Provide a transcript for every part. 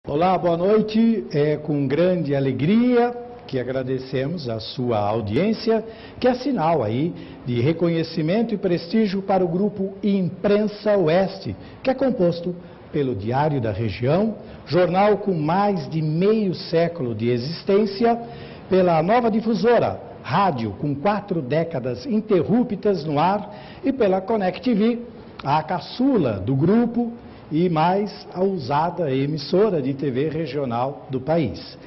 Olá, boa noite. É com grande alegria que agradecemos a sua audiência, que é sinal aí de reconhecimento e prestígio para o grupo Imprensa Oeste, que é composto pelo Diário da Região, jornal com mais de meio século de existência, pela Nova Difusora, rádio com 4 décadas interruptas no ar, e pela Connect TV, a caçula do grupo e mais a usada emissora de TV regional do país.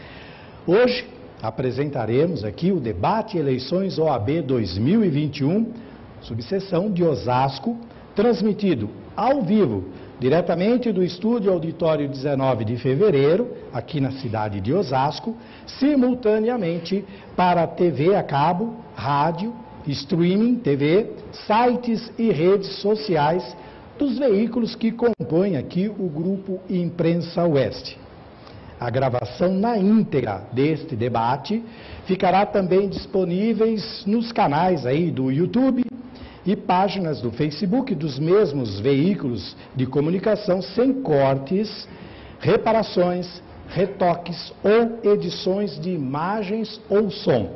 Hoje apresentaremos aqui o debate Eleições OAB 2021, subseção de Osasco, transmitido ao vivo, diretamente do Estúdio Auditório 19 de Fevereiro, aqui na cidade de Osasco, simultaneamente para TV a cabo, rádio, streaming, TV, sites e redes sociais dos veículos que compõem aqui o grupo Imprensa Oeste. A gravação na íntegra deste debate ficará também disponíveis nos canais aí do YouTube e páginas do Facebook dos mesmos veículos de comunicação, sem cortes, reparações, retoques ou edições de imagens ou som.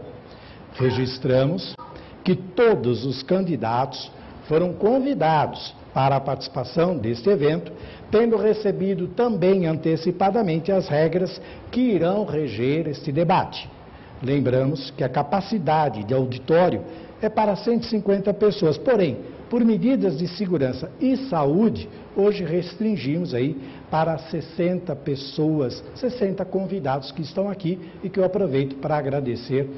Registramos que todos os candidatos foram convidados para a participação deste evento, tendo recebido também antecipadamente as regras que irão reger este debate. Lembramos que a capacidade de auditório é para 150 pessoas, porém, por medidas de segurança e saúde, hoje restringimos aí para 60 pessoas, 60 convidados que estão aqui e que eu aproveito para agradecer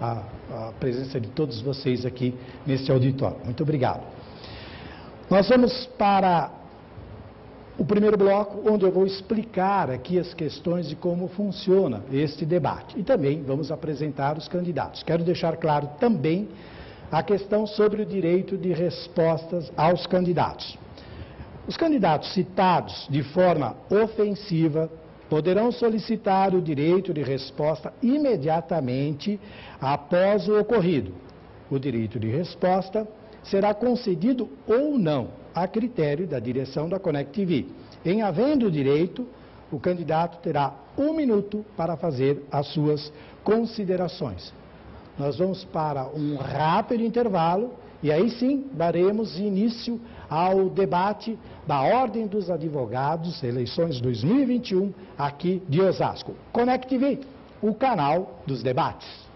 a presença de todos vocês aqui neste auditório. Muito obrigado. Nós vamos para o primeiro bloco, onde eu vou explicar aqui as questões de como funciona este debate. E também vamos apresentar os candidatos. Quero deixar claro também a questão sobre o direito de respostas aos candidatos. Os candidatos citados de forma ofensiva poderão solicitar o direito de resposta imediatamente após o ocorrido. O direito de resposta será concedido ou não, a critério da direção da Connect TV. Em havendo direito, o candidato terá 1 minuto para fazer as suas considerações. Nós vamos para um rápido intervalo e aí sim daremos início ao debate da Ordem dos Advogados, eleições 2021, aqui de Osasco. Connect TV, o canal dos debates.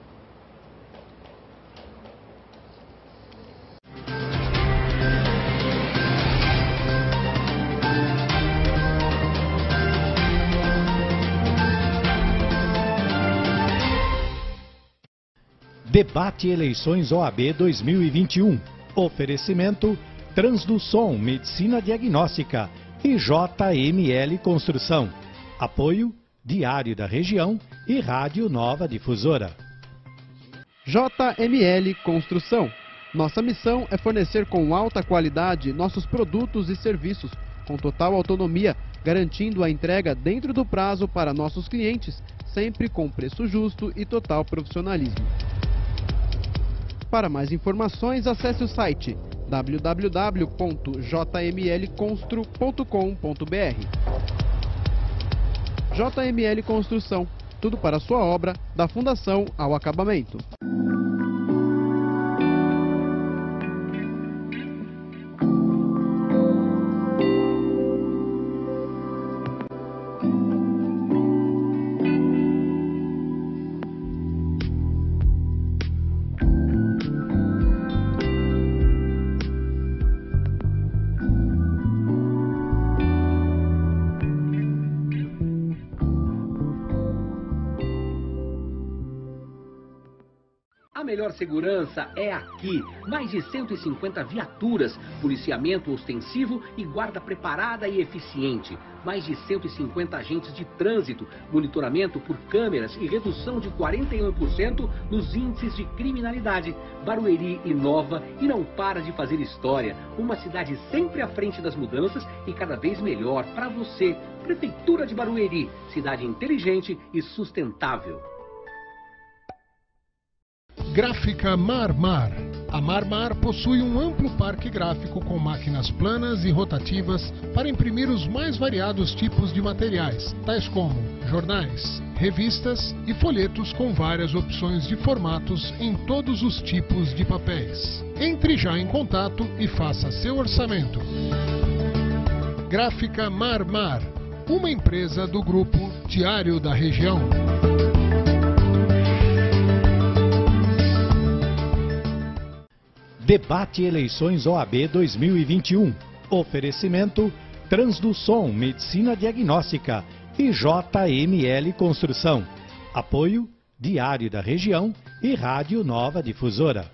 Debate Eleições OAB 2021. Oferecimento Transdusom Medicina Diagnóstica e JML Construção. Apoio Diário da Região e Rádio Nova Difusora. JML Construção. Nossa missão é fornecer com alta qualidade nossos produtos e serviços, com total autonomia, garantindo a entrega dentro do prazo para nossos clientes, sempre com preço justo e total profissionalismo. Para mais informações, acesse o site www.jmlconstru.com.br. JML Construção, tudo para a sua obra, da fundação ao acabamento. A melhor segurança é aqui. Mais de 150 viaturas, policiamento ostensivo e guarda preparada e eficiente. Mais de 150 agentes de trânsito, monitoramento por câmeras e redução de 41% nos índices de criminalidade. Barueri inova e não para de fazer história. Uma cidade sempre à frente das mudanças e cada vez melhor para você. Prefeitura de Barueri, cidade inteligente e sustentável. Gráfica Marmar, A Marmar possui um amplo parque gráfico com máquinas planas e rotativas para imprimir os mais variados tipos de materiais, tais como jornais, revistas e folhetos com várias opções de formatos em todos os tipos de papéis. Entre já em contato e faça seu orçamento. Gráfica Marmar, uma empresa do grupo Diário da Região. Debate Eleições OAB 2021. Oferecimento Transduson Medicina Diagnóstica e JML Construção. Apoio Diário da Região e Rádio Nova Difusora.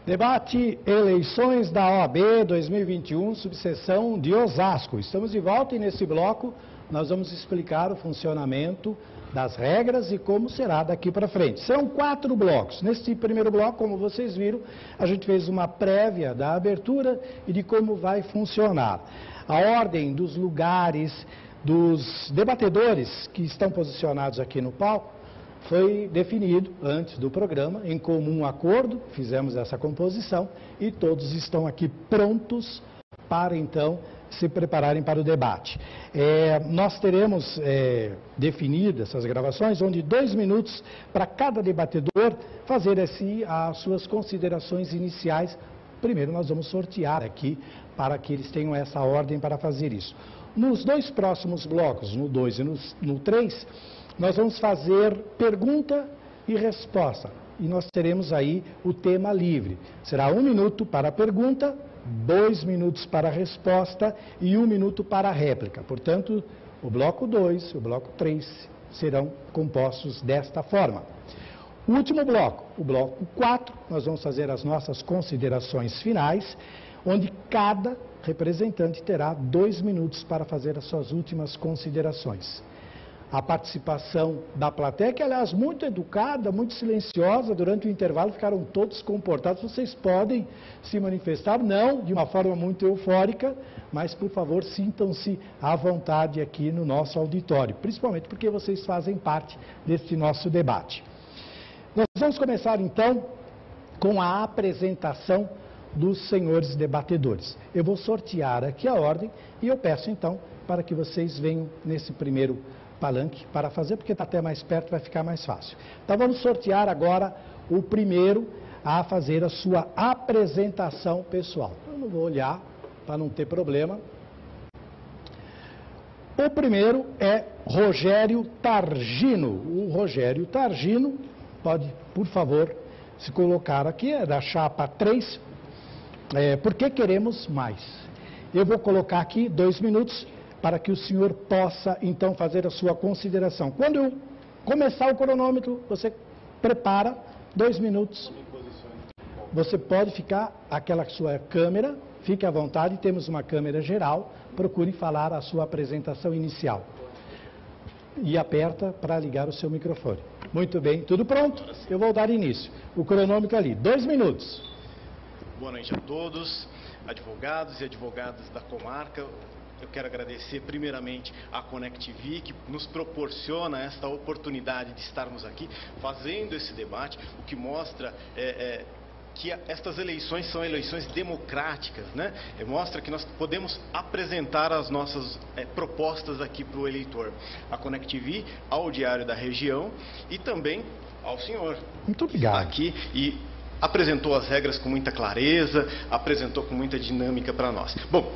Debate Eleições da OAB 2021, subseção de Osasco. Estamos de volta e nesse bloco nós vamos explicar o funcionamento das regras e como será daqui para frente. Serão 4 blocos. Nesse primeiro bloco, como vocês viram, a gente fez uma prévia da abertura e de como vai funcionar. A ordem dos lugares dos debatedores que estão posicionados aqui no palco foi definido antes do programa, em comum acordo, fizemos essa composição e todos estão aqui prontos para então se prepararem para o debate. Nós teremos definidas essas gravações, onde 2 minutos para cada debatedor fazer as suas considerações iniciais. Primeiro nós vamos sortear aqui para que eles tenham essa ordem para fazer isso. Nos 2 próximos blocos, no 2 e no 3, nós vamos fazer pergunta e resposta. E nós teremos aí o tema livre. Será 1 minuto para a pergunta, 2 minutos para a resposta e 1 minuto para a réplica. Portanto, o bloco 2 e o bloco 3 serão compostos desta forma. O último bloco, o bloco 4, nós vamos fazer as nossas considerações finais, onde cada representante terá 2 minutos para fazer as suas últimas considerações. A participação da plateia, que aliás muito educada, muito silenciosa, durante o intervalo ficaram todos comportados. Vocês podem se manifestar, não de uma forma muito eufórica, mas por favor sintam-se à vontade aqui no nosso auditório, principalmente porque vocês fazem parte deste nosso debate. Nós vamos começar então com a apresentação dos senhores debatedores. Eu vou sortear aqui a ordem e eu peço então para que vocês venham nesse primeiro palanque para fazer, porque está até mais perto, vai ficar mais fácil. Então vamos sortear agora o primeiro a fazer a sua apresentação pessoal. Eu não vou olhar para não ter problema. O primeiro é Rogério Targino. O Rogério Targino pode, por favor, se colocar aqui, é da chapa 3, porque queremos mais. Eu vou colocar aqui 2 minutos para que o senhor possa, então, fazer a sua consideração. Quando eu começar o cronômetro, você prepara 2 minutos. Você pode ficar, aquela sua câmera, fique à vontade, temos uma câmera geral, procure falar a sua apresentação inicial. E aperta para ligar o seu microfone. Muito bem, tudo pronto? Eu vou dar início. O cronômetro ali, 2 minutos. Boa noite a todos, advogados e advogadas da comarca. Eu quero agradecer primeiramente à ConnectV, que nos proporciona esta oportunidade de estarmos aqui fazendo esse debate, o que mostra que estas eleições são eleições democráticas, né? Mostra que nós podemos apresentar as nossas propostas aqui para o eleitor. A ConnectV, ao Diário da Região e também ao senhor. Muito obrigado. Está aqui e apresentou as regras com muita clareza, apresentou com muita dinâmica para nós. Bom,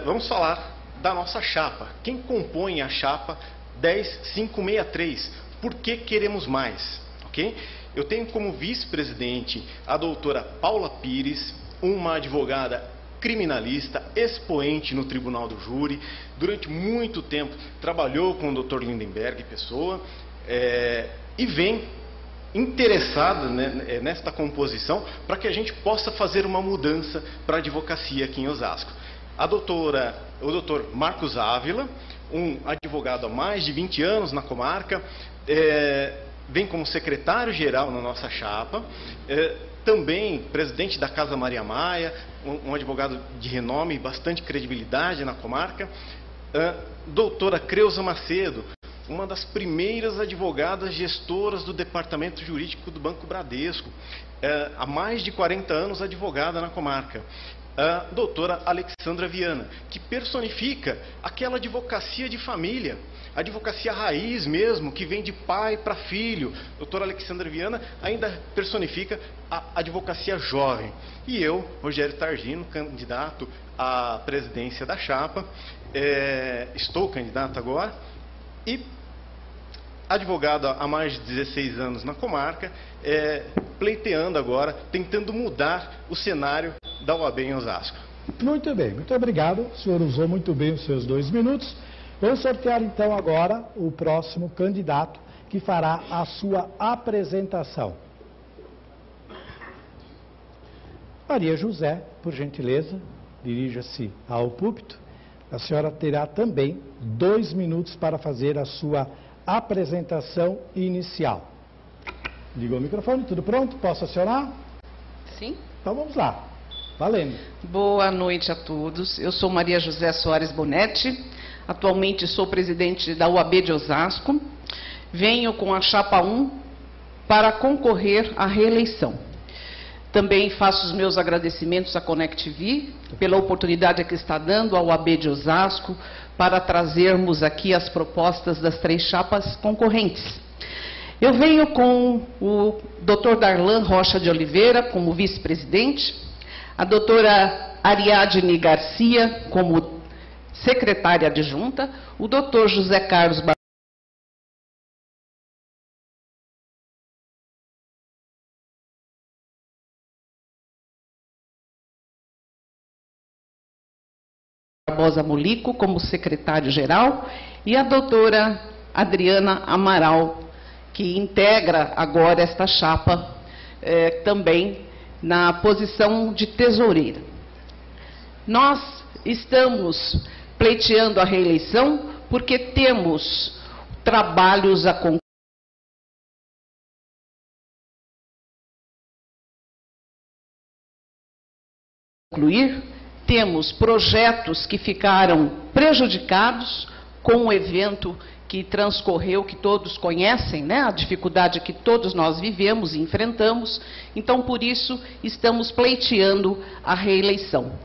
vamos falar da nossa chapa. Quem compõe a chapa 10563? Por que queremos mais? Ok? Eu tenho como vice-presidente a doutora Paula Pires, uma advogada criminalista, expoente no Tribunal do Júri. Durante muito tempo trabalhou com o Dr. Lindenberg, pessoa, e vem interessada, né, nesta composição para que a gente possa fazer uma mudança para a advocacia aqui em Osasco. O doutor Marcos Ávila, um advogado há mais de 20 anos na comarca, vem como secretário-geral na nossa chapa, também presidente da Casa Maria Maia, um advogado de renome e bastante credibilidade na comarca. Doutora Creuza Macedo, uma das primeiras advogadas gestoras do Departamento Jurídico do Banco Bradesco, há mais de 40 anos advogada na comarca. A doutora Alexandra Viana, que personifica aquela advocacia de família, a advocacia raiz mesmo, que vem de pai para filho. A doutora Alexandra Viana ainda personifica a advocacia jovem. E eu, Rogério Targino, candidato à presidência da chapa, estou candidato agora, e advogado há mais de 16 anos na comarca, pleiteando agora, tentando mudar o cenário da OAB em Osasco. Muito bem, muito obrigado. O senhor usou muito bem os seus 2 minutos. Vamos sortear então agora o próximo candidato que fará a sua apresentação. Maria José, por gentileza, dirija-se ao púlpito. A senhora terá também 2 minutos para fazer a sua apresentação inicial. Ligou o microfone, tudo pronto? Posso acionar? Sim. Então vamos lá. Valendo. Boa noite a todos. Eu sou Maria José Soares Bonetti. Atualmente sou presidente da UAB de Osasco. Venho com a chapa 1 para concorrer à reeleição. Também faço os meus agradecimentos à ConnectV pela oportunidade que está dando à UAB de Osasco para trazermos aqui as propostas das 3 chapas concorrentes. Eu venho com o Dr. Darlan Rocha de Oliveira como vice-presidente, a doutora Ariadne Garcia como secretária adjunta, o Dr. José Carlos Barbosa Molico como secretário-geral e a doutora Adriana Amaral, que integra agora esta chapa também na posição de tesoureira. Nós estamos pleiteando a reeleição porque temos trabalhos a concluir, temos projetos que ficaram prejudicados com o evento que transcorreu, que todos conhecem, né? A dificuldade que todos nós vivemos e enfrentamos. Então, por isso, estamos pleiteando a reeleição.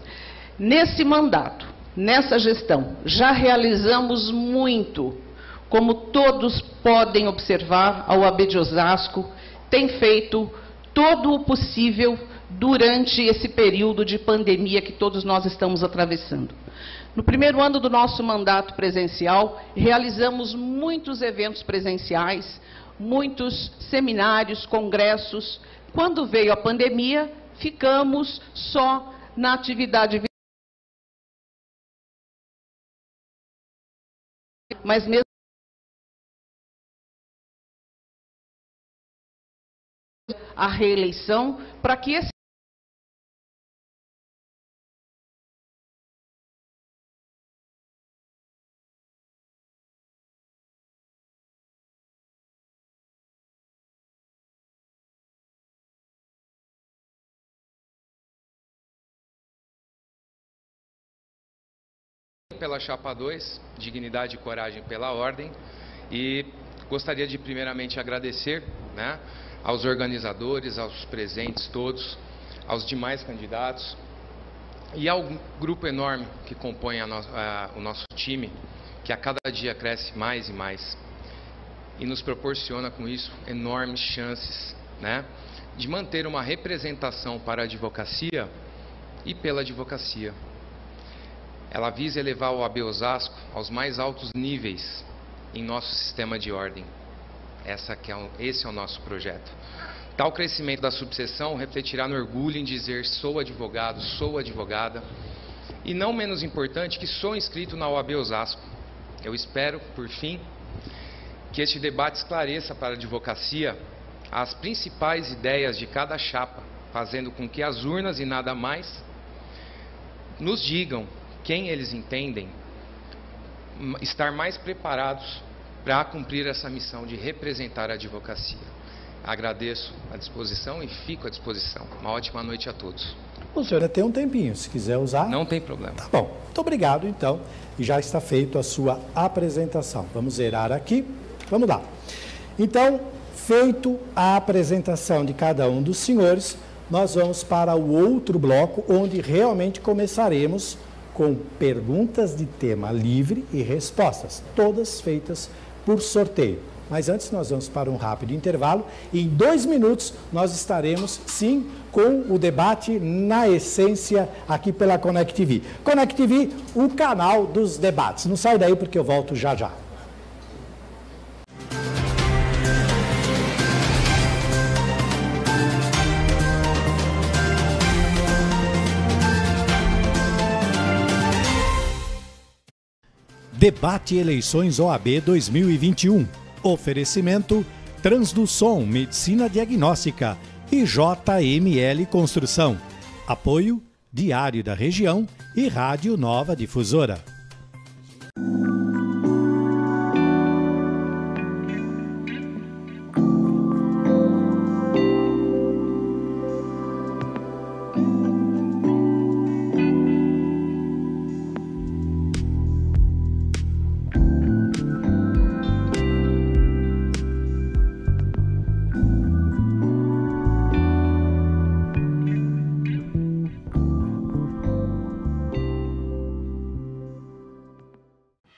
Nesse mandato, nessa gestão, já realizamos muito. Como todos podem observar, a UAB de Osasco tem feito todo o possível durante esse período de pandemia que todos nós estamos atravessando. No primeiro ano do nosso mandato presencial, realizamos muitos eventos presenciais, muitos seminários, congressos. Quando veio a pandemia, ficamos só na atividade virtual. Mas mesmo a reeleição, para que esse pela chapa 2, Dignidade e Coragem pela Ordem, e gostaria de primeiramente agradecer, né, aos organizadores, aos presentes todos, aos demais candidatos e ao grupo enorme que compõe o nosso time, que a cada dia cresce mais e mais e nos proporciona com isso enormes chances, né, de manter uma representação para a advocacia e pela advocacia. Ela visa elevar o OAB Osasco aos mais altos níveis em nosso sistema de ordem. Esse é o nosso projeto. Tal crescimento da subseção refletirá no orgulho em dizer sou advogado, sou advogada, e não menos importante que sou inscrito na OAB Osasco. Eu espero, por fim, que este debate esclareça para a advocacia as principais ideias de cada chapa, fazendo com que as urnas e nada mais nos digam quem eles entendem estar mais preparados para cumprir essa missão de representar a advocacia. agradeço a disposição e fico à disposição. Uma ótima noite a todos. O senhor ainda tem um tempinho, se quiser usar. Não tem problema. Tá bom, muito obrigado então, e já está feito a sua apresentação. Vamos zerar aqui, vamos lá. Então, feito a apresentação de cada um dos senhores, nós vamos para o outro bloco, onde realmente começaremos com perguntas de tema livre e respostas, todas feitas por sorteio. Mas antes nós vamos para um rápido intervalo e em 2 minutos nós estaremos, sim, com o debate na essência aqui pela Connect TV. Connect TV, o canal dos debates. Não sai daí porque eu volto já já. Debate Eleições OAB 2021. Oferecimento Transduson Medicina Diagnóstica e JML Construção. Apoio Diário da Região e Rádio Nova Difusora.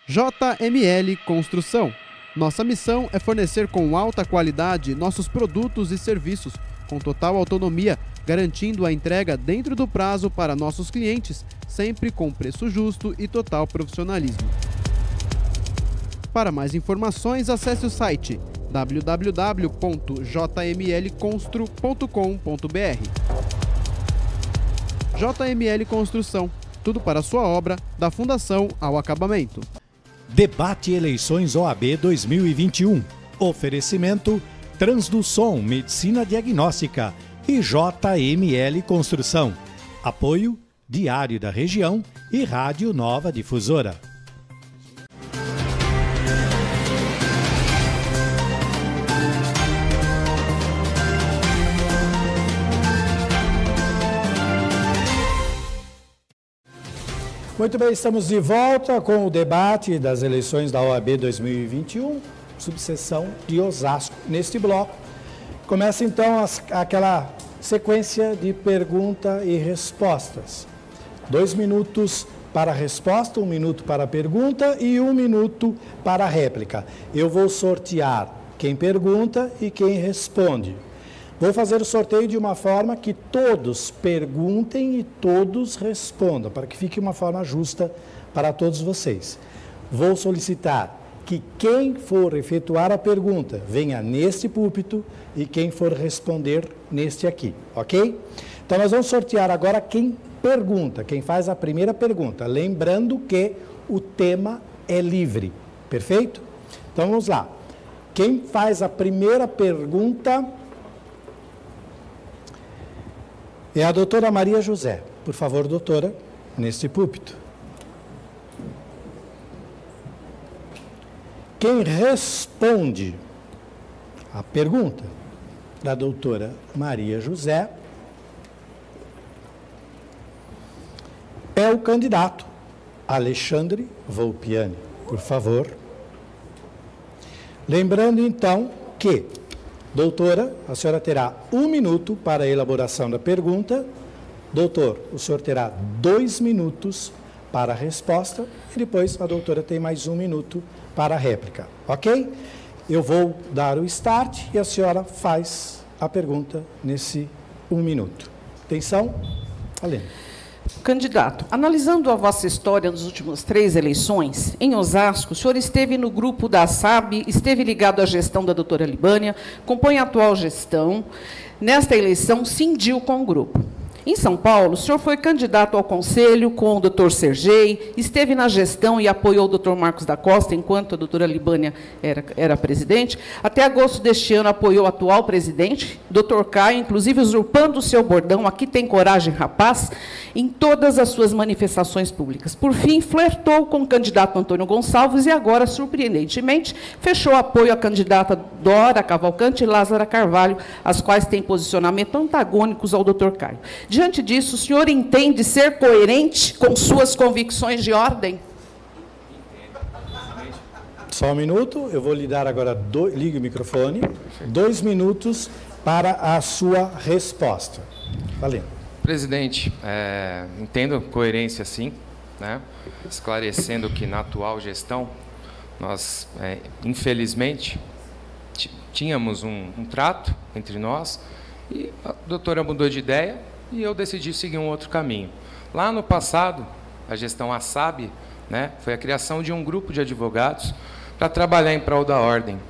JML Construção. Nossa missão é fornecer com alta qualidade nossos produtos e serviços, com total autonomia, garantindo a entrega dentro do prazo para nossos clientes, sempre com preço justo e total profissionalismo. Para mais informações, acesse o site www.jmlconstru.com.br. JML Construção. Tudo para a sua obra, da fundação ao acabamento. Debate Eleições OAB 2021. Oferecimento Transduson Medicina Diagnóstica e JML Construção. Apoio Diário da Região e Rádio Nova Difusora. Muito bem, estamos de volta com o debate das eleições da OAB 2021, subseção de Osasco. Neste bloco, começa então aquela sequência de pergunta e respostas. 2 minutos para a resposta, 1 minuto para a pergunta e 1 minuto para a réplica. Eu vou sortear quem pergunta e quem responde. Vou fazer o sorteio de uma forma que todos perguntem e todos respondam, para que fique uma forma justa para todos vocês. Vou solicitar que quem for efetuar a pergunta venha neste púlpito e quem for responder neste aqui, ok? Então nós vamos sortear agora quem pergunta, quem faz a primeira pergunta, lembrando que o tema é livre, perfeito? Então vamos lá. Quem faz a primeira pergunta é a doutora Maria José. Por favor, doutora, neste púlpito. Quem responde a pergunta da doutora Maria José é o candidato Alexandre Volpiani. Por favor. Lembrando, então, que, doutora, a senhora terá 1 minuto para a elaboração da pergunta. Doutor, o senhor terá 2 minutos para a resposta e depois a doutora tem mais 1 minuto para a réplica, ok? Eu vou dar o start e a senhora faz a pergunta nesse 1 minuto. Atenção, Alena. Candidato, analisando a vossa história nas últimas 3 eleições, em Osasco, o senhor esteve no grupo da SAB, esteve ligado à gestão da doutora Libânia, compõe a atual gestão. Nesta eleição, cindiu com o grupo. Em São Paulo, o senhor foi candidato ao conselho com o Dr. Sergei, esteve na gestão e apoiou o Dr. Marcos da Costa, enquanto a doutora Libânia era presidente. Até agosto deste ano, apoiou o atual presidente, Dr. Caio, inclusive usurpando o seu bordão, aqui tem coragem, rapaz, em todas as suas manifestações públicas. Por fim, flertou com o candidato Antônio Gonçalves e agora, surpreendentemente, fechou apoio à candidata Dora Cavalcante e Lázara Carvalho, as quais têm posicionamento antagônicos ao Dr. Caio. Diante disso, o senhor entende ser coerente com suas convicções de ordem? Só um minuto, eu vou lhe dar agora, ligue o microfone, 2 minutos para a sua resposta. Valendo. Presidente, entendo coerência sim, né? Esclarecendo que na atual gestão, nós, infelizmente, tínhamos um trato entre nós e a doutora mudou de ideia e eu decidi seguir um outro caminho. Lá no passado, a gestão ASAB, né, foi a criação de um grupo de advogados para trabalhar em prol da ordem.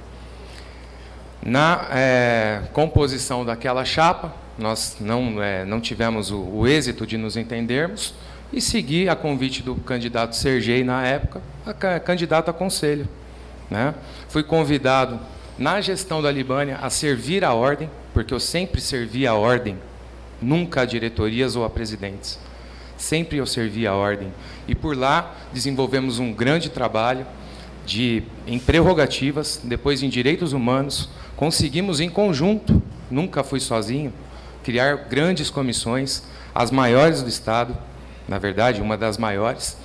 Na composição daquela chapa, nós não tivemos o êxito de nos entendermos e segui a convite do candidato Sergei, na época, candidato a conselho, né? Fui convidado na gestão da Libânia a servir a ordem, porque eu sempre servi a ordem, nunca a diretorias ou a presidentes. Sempre eu servi a ordem. E por lá desenvolvemos um grande trabalho em prerrogativas, depois em direitos humanos. Conseguimos em conjunto, nunca fui sozinho, criar grandes comissões, as maiores do Estado, na verdade, uma das maiores.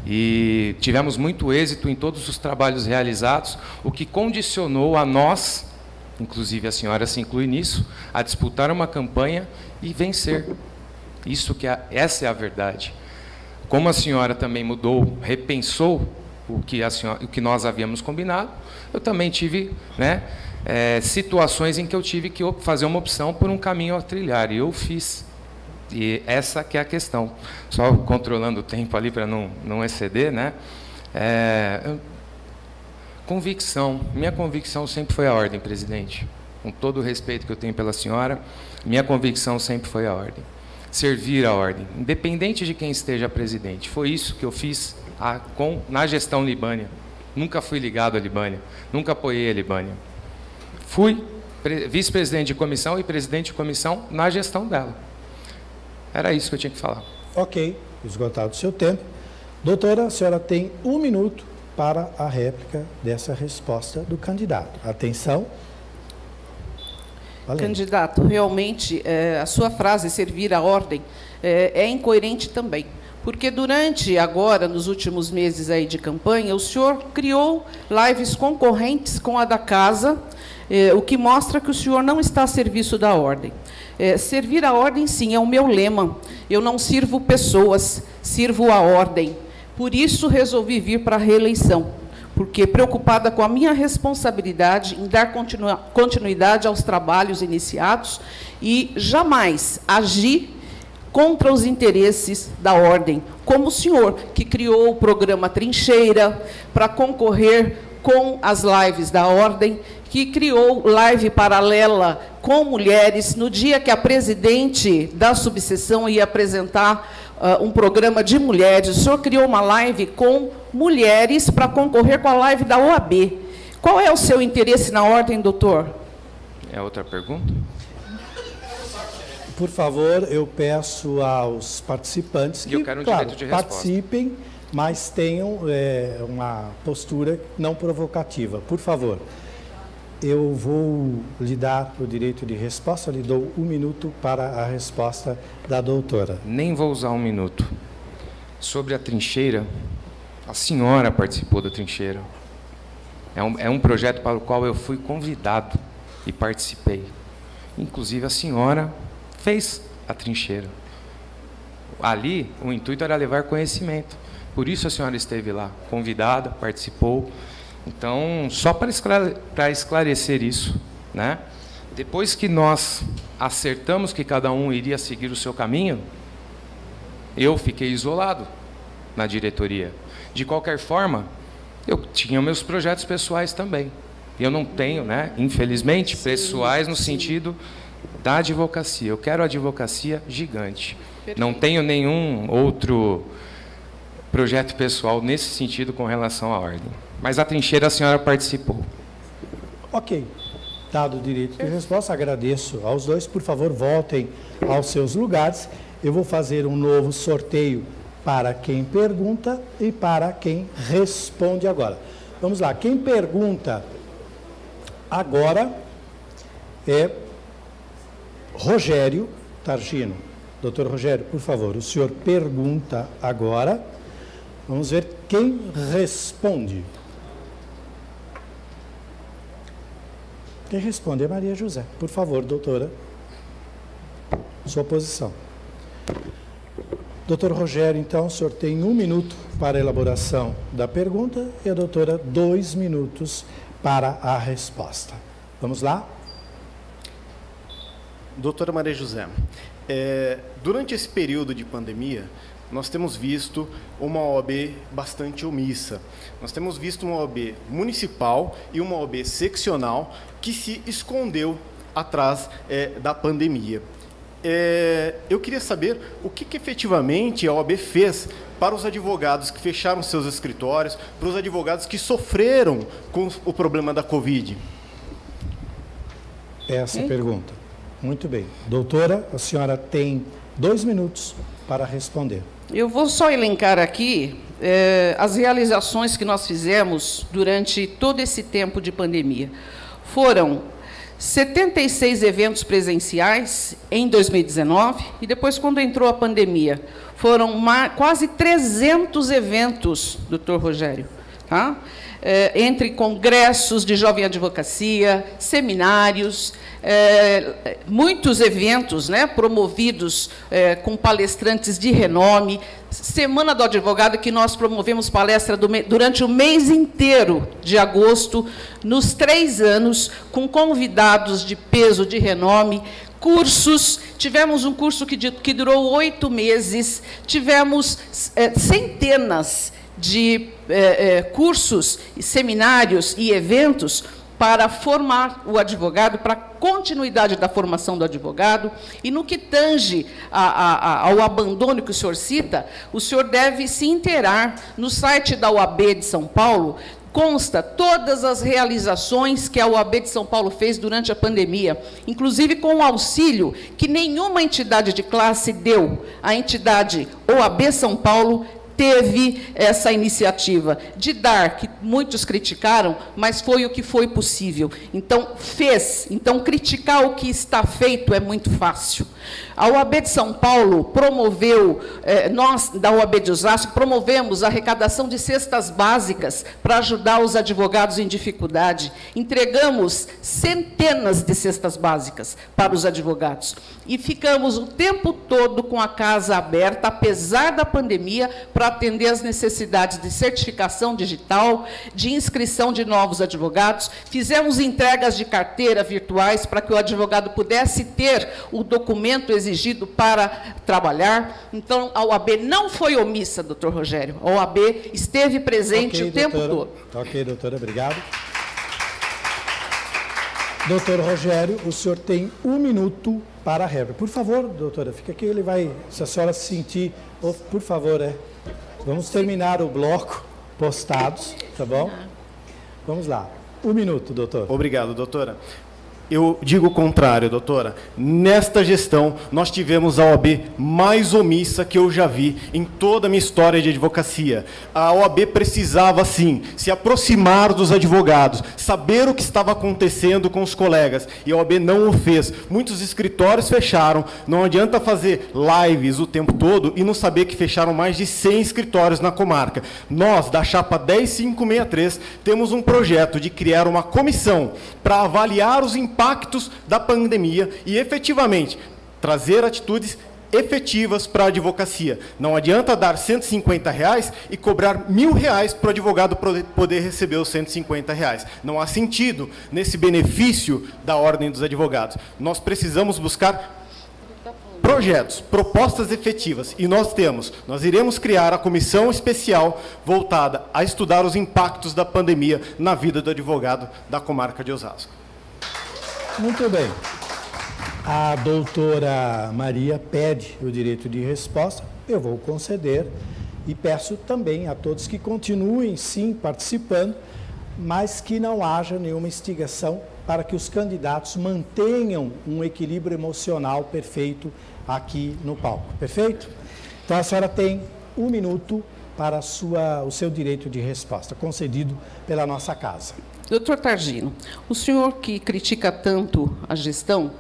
E tivemos muito êxito em todos os trabalhos realizados, o que condicionou a nós, inclusive a senhora se inclui nisso, a disputar uma campanha e vencer. Essa é a verdade. Como a senhora também mudou, repensou o que nós havíamos combinado, eu também tive, né, situações em que eu tive que fazer uma opção por um caminho a trilhar, e eu fiz. E essa que é a questão. Só controlando o tempo ali para não exceder, né? Convicção. Minha convicção sempre foi a ordem, presidente. Com todo o respeito que eu tenho pela senhora, minha convicção sempre foi a ordem. Servir a ordem, independente de quem esteja presidente. Foi isso que eu fiz na gestão Libânia. Nunca fui ligado à Libânia, nunca apoiei a Libânia. Fui vice-presidente de comissão e presidente de comissão na gestão dela. Era isso que eu tinha que falar. Ok, esgotado o seu tempo. Doutora, a senhora tem 1 minuto para a réplica dessa resposta do candidato. Atenção. Valeu. Candidato, realmente, a sua frase, servir a ordem, é incoerente também. Porque durante, agora, nos últimos meses aí de campanha, o senhor criou lives concorrentes com a da casa, o que mostra que o senhor não está a serviço da ordem. Servir a ordem, sim, é o meu lema. Eu não sirvo pessoas, sirvo a ordem. Por isso, resolvi vir para a reeleição, porque preocupada com a minha responsabilidade em dar continuidade aos trabalhos iniciados e jamais agir contra os interesses da ordem, como o senhor, que criou o programa Trincheira para concorrer com as lives da ordem, que criou live paralela com mulheres, no dia que a presidente da subseção ia apresentar um programa de mulheres. O senhor criou uma live com mulheres para concorrer com a live da OAB. Qual é o seu interesse na ordem, doutor? É outra pergunta? Por favor, eu peço aos participantes que, claro, participem, mas tenham uma postura não provocativa. Por favor, eu vou lhe dar o direito de resposta, lhe dou 1 minuto para a resposta da doutora. Nem vou usar 1 minuto. Sobre a trincheira, a senhora participou da trincheira. É um projeto para o qual eu fui convidado e participei. Inclusive, a senhora fez a trincheira. Ali, o intuito era levar conhecimento. Por isso a senhora esteve lá, convidada, participou. Então, só para esclarecer isso, né? Depois que nós acertamos que cada um iria seguir o seu caminho, eu fiquei isolado na diretoria. De qualquer forma, eu tinha meus projetos pessoais também. Eu não tenho, né, infelizmente, pessoais no sentido da advocacia. Eu quero advocacia gigante. Perfeito. Não tenho nenhum outro projeto pessoal nesse sentido com relação à ordem. Mas a trincheira a senhora participou. Ok. Dado o direito de resposta, agradeço aos dois. Por favor, voltem aos seus lugares. Eu vou fazer um novo sorteio para quem pergunta e para quem responde agora. Vamos lá. Quem pergunta agora é Rogério Targino. Doutor Rogério, por favor, o senhor pergunta agora. Vamos ver quem responde. Quem responde é Maria José. Por favor, doutora, sua posição. Doutor Rogério, então, o senhor tem 1 minuto para a elaboração da pergunta e a doutora 2 minutos para a resposta. Vamos lá? Doutora Maria José, durante esse período de pandemia, nós temos visto uma OAB bastante omissa. Nós temos visto uma OAB municipal e uma OAB seccional que se escondeu atrás da pandemia. Eu queria saber o que efetivamente a OAB fez para os advogados que fecharam seus escritórios, para os advogados que sofreram com o problema da Covid. Essa pergunta. Muito bem. Doutora, a senhora tem 2 minutos para responder. Eu vou só elencar aqui as realizações que nós fizemos durante todo esse tempo de pandemia. Foram 76 eventos presenciais em 2019 e depois, quando entrou a pandemia, foram quase 300 eventos, doutor Rogério, tá? Entre congressos de jovem advocacia, seminários, muitos eventos, né, promovidos com palestrantes de renome, Semana do Advogado, que nós promovemos palestra durante o mês inteiro de agosto, nos 3 anos, com convidados de peso, de renome, cursos, tivemos um curso que durou 8 meses, tivemos centenas de cursos, seminários e eventos para formar o advogado, para a continuidade da formação do advogado. E no que tange ao abandono que o senhor cita, o senhor deve se inteirar no site da OAB de São Paulo. Consta todas as realizações que a OAB de São Paulo fez durante a pandemia, inclusive com o auxílio que nenhuma entidade de classe deu. A entidade OAB São Paulo teve essa iniciativa de dar, que muitos criticaram, mas foi o que foi possível. Então, fez. Então, criticar o que está feito é muito fácil. A OAB de São Paulo promoveu, nós, da OAB de Osasco, promovemos a arrecadação de cestas básicas para ajudar os advogados em dificuldade. Entregamos centenas de cestas básicas para os advogados. E ficamos o tempo todo com a casa aberta, apesar da pandemia, para atender às necessidades de certificação digital, de inscrição de novos advogados. Fizemos entregas de carteira virtuais para que o advogado pudesse ter o documento exigido para trabalhar. Então, a OAB não foi omissa, doutor Rogério. A OAB esteve presente o tempo todo. Ok, doutora, obrigado. Doutor Rogério, o senhor tem 1 minuto para a réplica. Por favor, doutora, fica aqui, ele vai, se a senhora se sentir, por favor, vamos terminar o bloco postados, tá bom? Vamos lá. 1 minuto, doutor. Obrigado, doutora. Eu digo o contrário, doutora. Nesta gestão, nós tivemos a OAB mais omissa que eu já vi em toda a minha história de advocacia. A OAB precisava, sim, se aproximar dos advogados, saber o que estava acontecendo com os colegas, e a OAB não o fez. Muitos escritórios fecharam, não adianta fazer lives o tempo todo e não saber que fecharam mais de 100 escritórios na comarca. Nós, da chapa 10563, temos um projeto de criar uma comissão para avaliar os impactos da pandemia e, efetivamente, trazer atitudes efetivas para a advocacia. Não adianta dar R$150 e cobrar R$1.000 para o advogado poder receber os R$150. Não há sentido nesse benefício da ordem dos advogados. Nós precisamos buscar projetos, propostas efetivas, e nós iremos criar a comissão especial voltada a estudar os impactos da pandemia na vida do advogado da comarca de Osasco. Muito bem. A doutora Maria pede o direito de resposta, eu vou conceder e peço também a todos que continuem, sim, participando, mas que não haja nenhuma instigação para que os candidatos mantenham um equilíbrio emocional perfeito aqui no palco. Perfeito? Então, a senhora tem 1 minuto para o seu direito de resposta, concedido pela nossa casa. Doutor Targino, o senhor que critica tanto a gestão,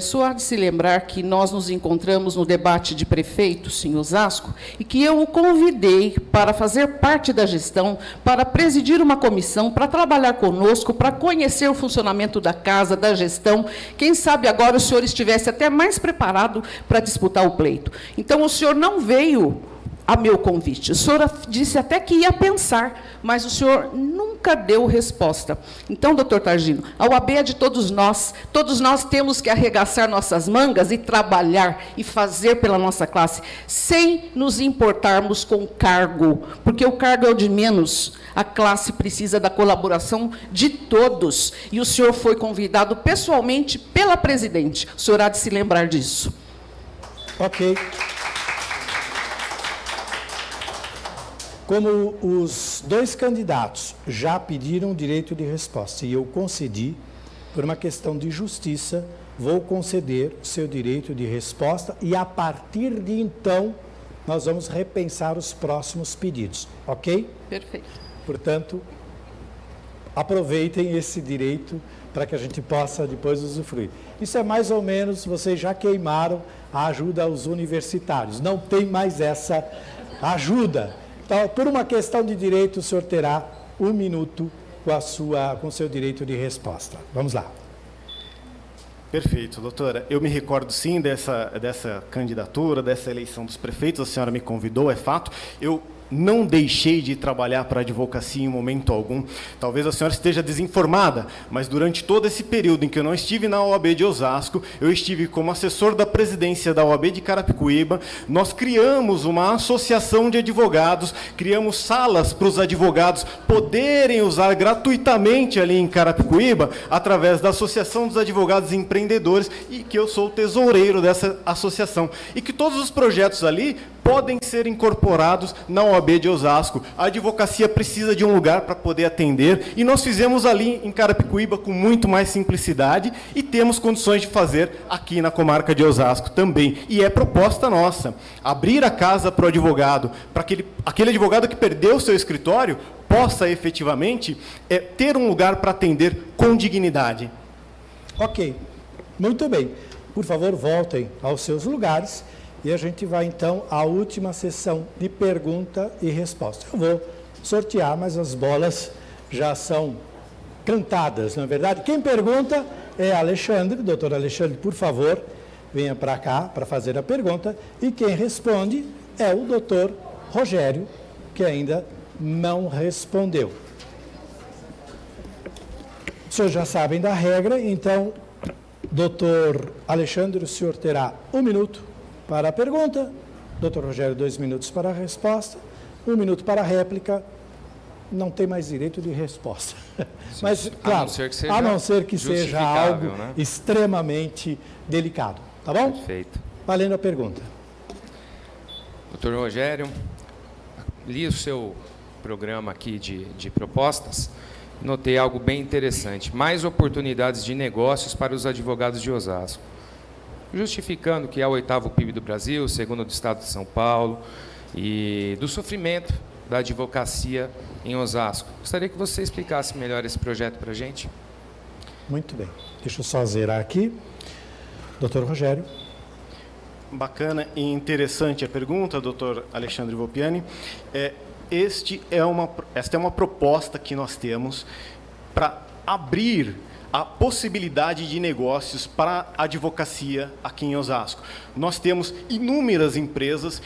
só há de se lembrar que nós nos encontramos no debate de prefeitos em Osasco e que eu o convidei para fazer parte da gestão, para presidir uma comissão, para trabalhar conosco, para conhecer o funcionamento da casa, da gestão. Quem sabe agora o senhor estivesse até mais preparado para disputar o pleito. Então, o senhor não veio a meu convite. O senhor disse até que ia pensar, mas o senhor nunca deu resposta. Então, doutor Targino, a OAB é de todos nós temos que arregaçar nossas mangas e trabalhar e fazer pela nossa classe, sem nos importarmos com o cargo, porque o cargo é o de menos. A classe precisa da colaboração de todos, e o senhor foi convidado pessoalmente pela presidente. O senhor há de se lembrar disso. Ok. Como os 2 candidatos já pediram direito de resposta e eu concedi, por uma questão de justiça, vou conceder o seu direito de resposta e, a partir de então, nós vamos repensar os próximos pedidos, ok? Perfeito. Portanto, aproveitem esse direito para que a gente possa depois usufruir. Isso é mais ou menos, vocês já queimaram a ajuda aos universitários, não tem mais essa ajuda. Então, por uma questão de direito, o senhor terá 1 minuto com o seu direito de resposta. Vamos lá. Perfeito, doutora. Eu me recordo, sim, dessa candidatura, dessa eleição dos prefeitos. A senhora me convidou, é fato. Eu não deixei de trabalhar para a advocacia em momento algum. Talvez a senhora esteja desinformada, mas durante todo esse período em que eu não estive na OAB de Osasco, eu estive como assessor da presidência da OAB de Carapicuíba. Nós criamos uma associação de advogados, criamos salas para os advogados poderem usar gratuitamente ali em Carapicuíba, através da Associação dos Advogados e Empreendedores, e que eu sou o tesoureiro dessa associação. E que todos os projetos ali podem ser incorporados na OAB de Osasco. A advocacia precisa de um lugar para poder atender, e nós fizemos ali em Carapicuíba com muito mais simplicidade, e temos condições de fazer aqui na comarca de Osasco também. E é proposta nossa, abrir a casa para o advogado, para aquele advogado que perdeu o seu escritório, possa efetivamente ter um lugar para atender com dignidade. Ok, muito bem. Por favor, voltem aos seus lugares. E a gente vai, então, à última sessão de pergunta e resposta. Eu vou sortear, mas as bolas já são cantadas, não é verdade? Quem pergunta é Alexandre. Doutor Alexandre, por favor, venha para cá para fazer a pergunta. E quem responde é o doutor Rogério, que ainda não respondeu. Os senhores já sabem da regra, então, doutor Alexandre, o senhor terá 1 minuto para a pergunta, doutor Rogério, 2 minutos para a resposta, 1 minuto para a réplica, não tem mais direito de resposta. Sim, mas, claro, a não ser que seja algo, né, extremamente delicado. Tá bom? Perfeito. Valendo a pergunta. Doutor Rogério, li o seu programa aqui de propostas, notei algo bem interessante. Mais oportunidades de negócios para os advogados de Osasco, justificando que é o 8º PIB do Brasil, segundo do Estado de São Paulo, e do sofrimento da advocacia em Osasco. Gostaria que você explicasse melhor esse projeto para a gente. Muito bem. Deixa eu só zerar aqui. Doutor Rogério. Bacana e interessante a pergunta, doutor Alexandre Volpiani. Esta é uma proposta que nós temos para abrir a possibilidade de negócios para a advocacia aqui em Osasco. Nós temos inúmeras empresas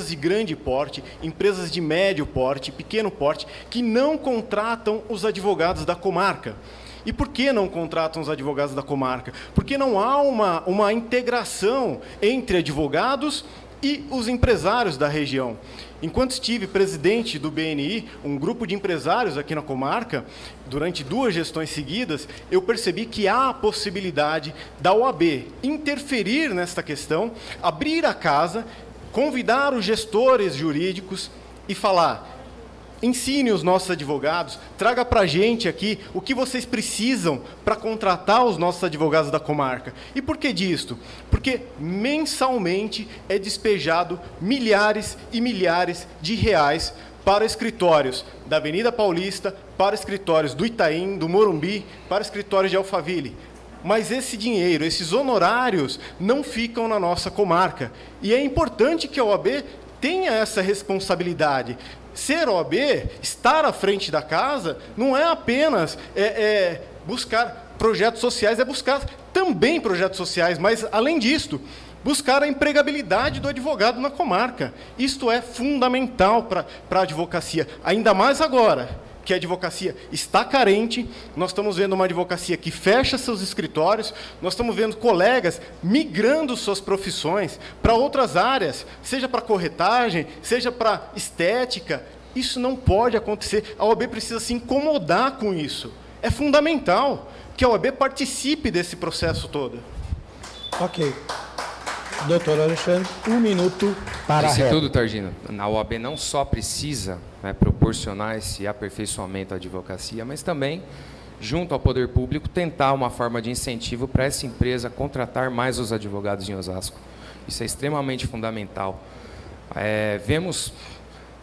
de grande porte, empresas de médio porte, pequeno porte, que não contratam os advogados da comarca. E por que não contratam os advogados da comarca? Porque não há uma integração entre advogados e os empresários da região. enquanto estive presidente do BNI, um grupo de empresários aqui na comarca, durante 2 gestões seguidas, eu percebi que há a possibilidade da OAB interferir nesta questão, abrir a casa, convidar os gestores jurídicos e falar: ensine os nossos advogados, traga para a gente aqui o que vocês precisam para contratar os nossos advogados da comarca. E por que disto? Porque mensalmente é despejado milhares e milhares de reais para escritórios da Avenida Paulista, para escritórios do Itaim, do Morumbi, para escritórios de Alphaville. Mas esse dinheiro, esses honorários, não ficam na nossa comarca. E é importante que a OAB tenha essa responsabilidade. Ser OAB, estar à frente da casa, não é apenas buscar projetos sociais, é buscar também projetos sociais, mas, além disso, buscar a empregabilidade do advogado na comarca. Isto é fundamental para a advocacia, ainda mais agora que a advocacia está carente. Nós estamos vendo uma advocacia que fecha seus escritórios, nós estamos vendo colegas migrando suas profissões para outras áreas, seja para corretagem, seja para estética. Isso não pode acontecer. A OAB precisa se incomodar com isso. É fundamental que a OAB participe desse processo todo. Ok. Doutor Alexandre, 1 minuto para a Disse réplica. tudo, Targino. A OAB não só precisa proporcionar esse aperfeiçoamento à advocacia, mas também, junto ao poder público, tentar uma forma de incentivo para essa empresa contratar mais os advogados em Osasco. Isso é extremamente fundamental. Vemos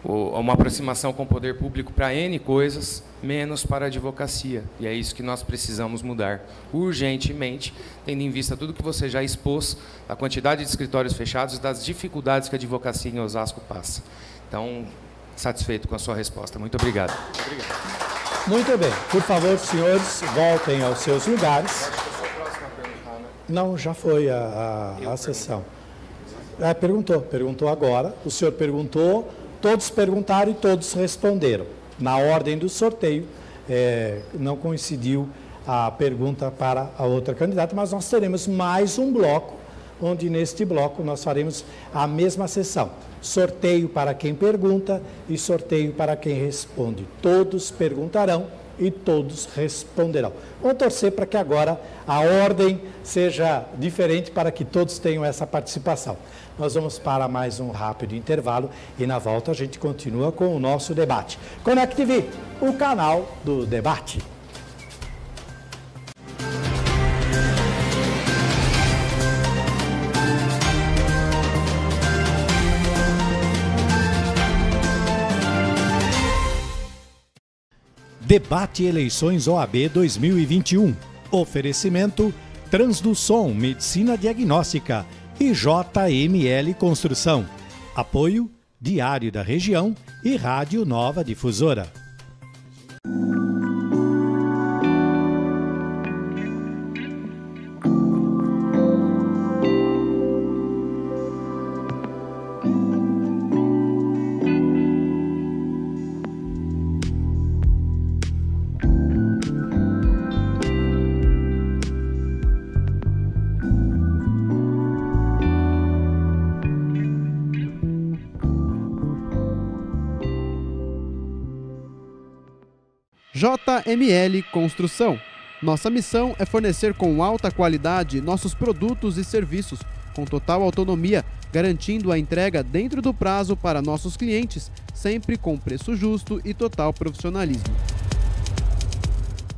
uma aproximação com o poder público para N coisas, menos para a advocacia. E é isso que nós precisamos mudar urgentemente, tendo em vista tudo que você já expôs, a quantidade de escritórios fechados e das dificuldades que a advocacia em Osasco passa. Então, satisfeito com a sua resposta. Muito obrigado. Muito bem. Por favor, senhores, voltem aos seus lugares. Não, já foi a sessão. Perguntou agora. O senhor perguntou, todos perguntaram e todos responderam. Na ordem do sorteio, não coincidiu a pergunta para a outra candidata, mas nós teremos mais um bloco, onde neste bloco nós faremos a mesma sessão. Sorteio para quem pergunta e sorteio para quem responde. Todos perguntarão e todos responderão. Vamos torcer para que agora a ordem seja diferente, para que todos tenham essa participação. Nós vamos para mais um rápido intervalo e na volta a gente continua com o nosso debate. Conect TV, o canal do debate. Debate Eleições OAB 2021. Oferecimento Transduson Medicina Diagnóstica e JML Construção. Apoio Diário da Região e Rádio Nova Difusora. JML Construção. Nossa missão é fornecer com alta qualidade nossos produtos e serviços, com total autonomia, garantindo a entrega dentro do prazo para nossos clientes, sempre com preço justo e total profissionalismo.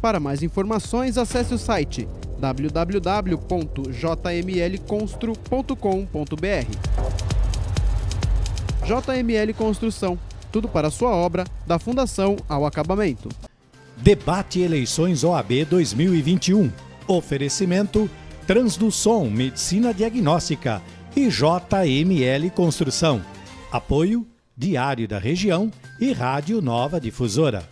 Para mais informações, acesse o site www.jmlconstru.com.br. JML Construção. Tudo para a sua obra, da fundação ao acabamento. Debate Eleições OAB 2021. Oferecimento Transduson Medicina Diagnóstica e JML Construção. Apoio Diário da Região e Rádio Nova Difusora.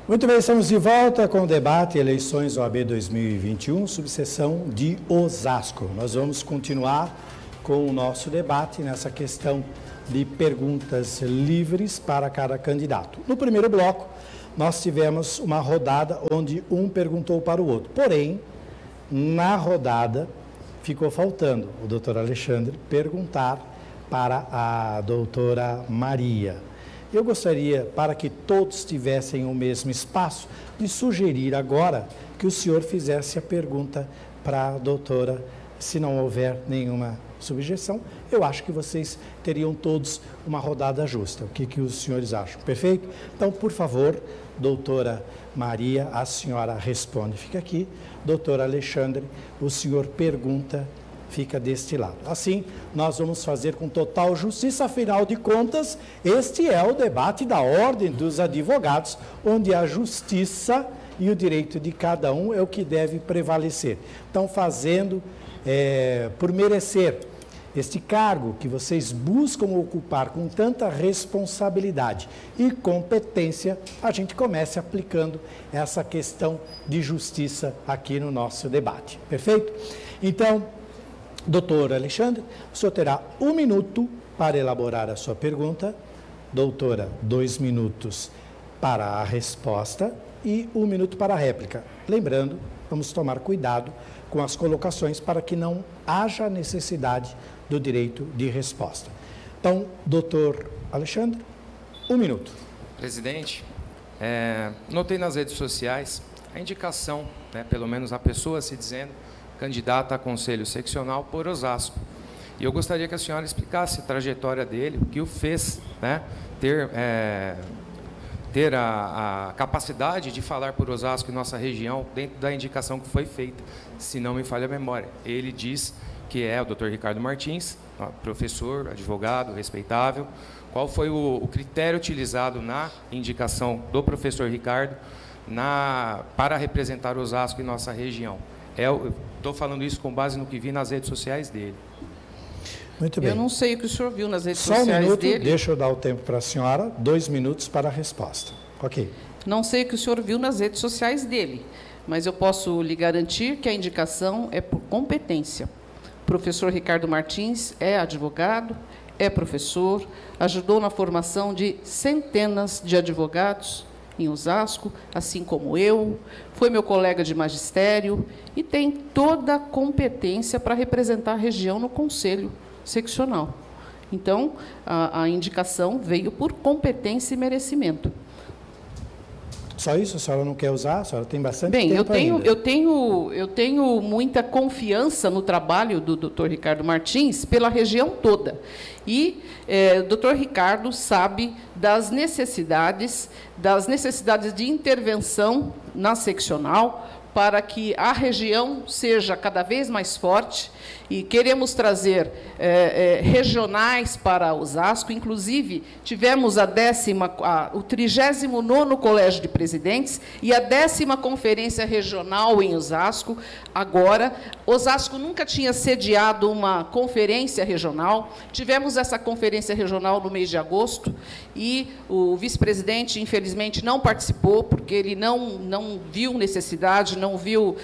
Muito bem, estamos de volta com o debate Eleições OAB 2021, subseção de Osasco. Nós vamos continuar com o nosso debate nessa questão de perguntas livres para cada candidato. No primeiro bloco, nós tivemos uma rodada onde um perguntou para o outro. Porém, na rodada, ficou faltando o doutor Alexandre perguntar para a doutora Maria. Eu gostaria, para que todos tivessem o mesmo espaço, de sugerir agora que o senhor fizesse a pergunta para a doutora, se não houver nenhuma subjeção. Eu acho que vocês teriam todos uma rodada justa. O que os senhores acham? Perfeito? Então, por favor, doutora Maria, a senhora responde, fica aqui. Doutor Alexandre, o senhor pergunta, fica deste lado. Assim, nós vamos fazer com total justiça, afinal de contas, este é o debate da Ordem dos Advogados, onde a justiça e o direito de cada um é o que deve prevalecer. Então, fazendo por merecer este cargo que vocês buscam ocupar com tanta responsabilidade e competência, a gente comece aplicando essa questão de justiça aqui no nosso debate. Perfeito? Então, doutor Alexandre, o senhor terá 1 minuto para elaborar a sua pergunta, doutora, 2 minutos para a resposta e 1 minuto para a réplica. Lembrando, vamos tomar cuidado com as colocações para que não haja necessidade do direito de resposta. Então, doutor Alexandre, 1 minuto. Presidente, notei nas redes sociais a indicação, pelo menos a pessoa se dizendo candidata a conselho seccional por Osasco. E eu gostaria que a senhora explicasse a trajetória dele, o que o fez ter a capacidade de falar por Osasco e nossa região dentro da indicação que foi feita, se não me falha a memória. Ele diz que é o Dr. Ricardo Martins, professor, advogado, respeitável. Qual foi o critério utilizado na indicação do professor Ricardo para representar Osasco e nossa região? Estou falando isso com base no que vi nas redes sociais dele. Muito bem. Eu não sei o que o senhor viu nas redes Só sociais 1 minuto, dele. deixa eu dar o tempo para a senhora, 2 minutos para a resposta. Ok. Não sei o que o senhor viu nas redes sociais dele, mas eu posso lhe garantir que a indicação é por competência. O professor Ricardo Martins é advogado, é professor, ajudou na formação de centenas de advogados em Osasco, assim como eu, foi meu colega de magistério e tem toda a competência para representar a região no Conselho Seccional. Então, a indicação veio por competência e merecimento. Só isso? A senhora não quer usar? A senhora tem bastante tempo ainda. Eu tenho muita confiança no trabalho do Dr. Ricardo Martins pela região toda. E o Dr. Ricardo sabe das necessidades de intervenção na seccional para que a região seja cada vez mais forte. E queremos trazer regionais para Osasco. Inclusive, tivemos o 39º Colégio de Presidentes e a 10ª Conferência Regional em Osasco. Agora, Osasco nunca tinha sediado uma conferência regional. Tivemos essa conferência regional no mês de agosto e o vice-presidente, infelizmente, não participou, porque ele não viu necessidade, não viu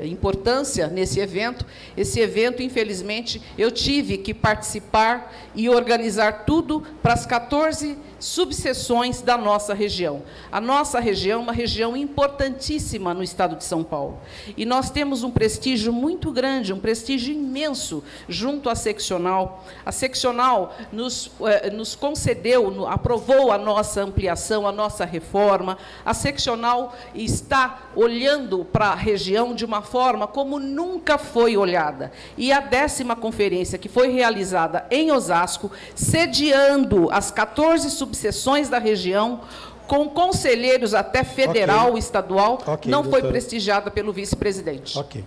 importância nesse evento. Esse evento, infelizmente, eu tive que participar e organizar tudo para as 14 subseções da nossa região. A nossa região é uma região importantíssima no estado de São Paulo. E nós temos um prestígio muito grande, um prestígio imenso junto à seccional. A seccional nos concedeu, aprovou a nossa ampliação, a nossa reforma. A seccional está olhando para a região de uma forma como nunca foi olhada. E a 10ª conferência, que foi realizada em Osasco, sediando as 14 subseções da região, com conselheiros até federal e estadual, não foi prestigiada pelo vice-presidente. Ok.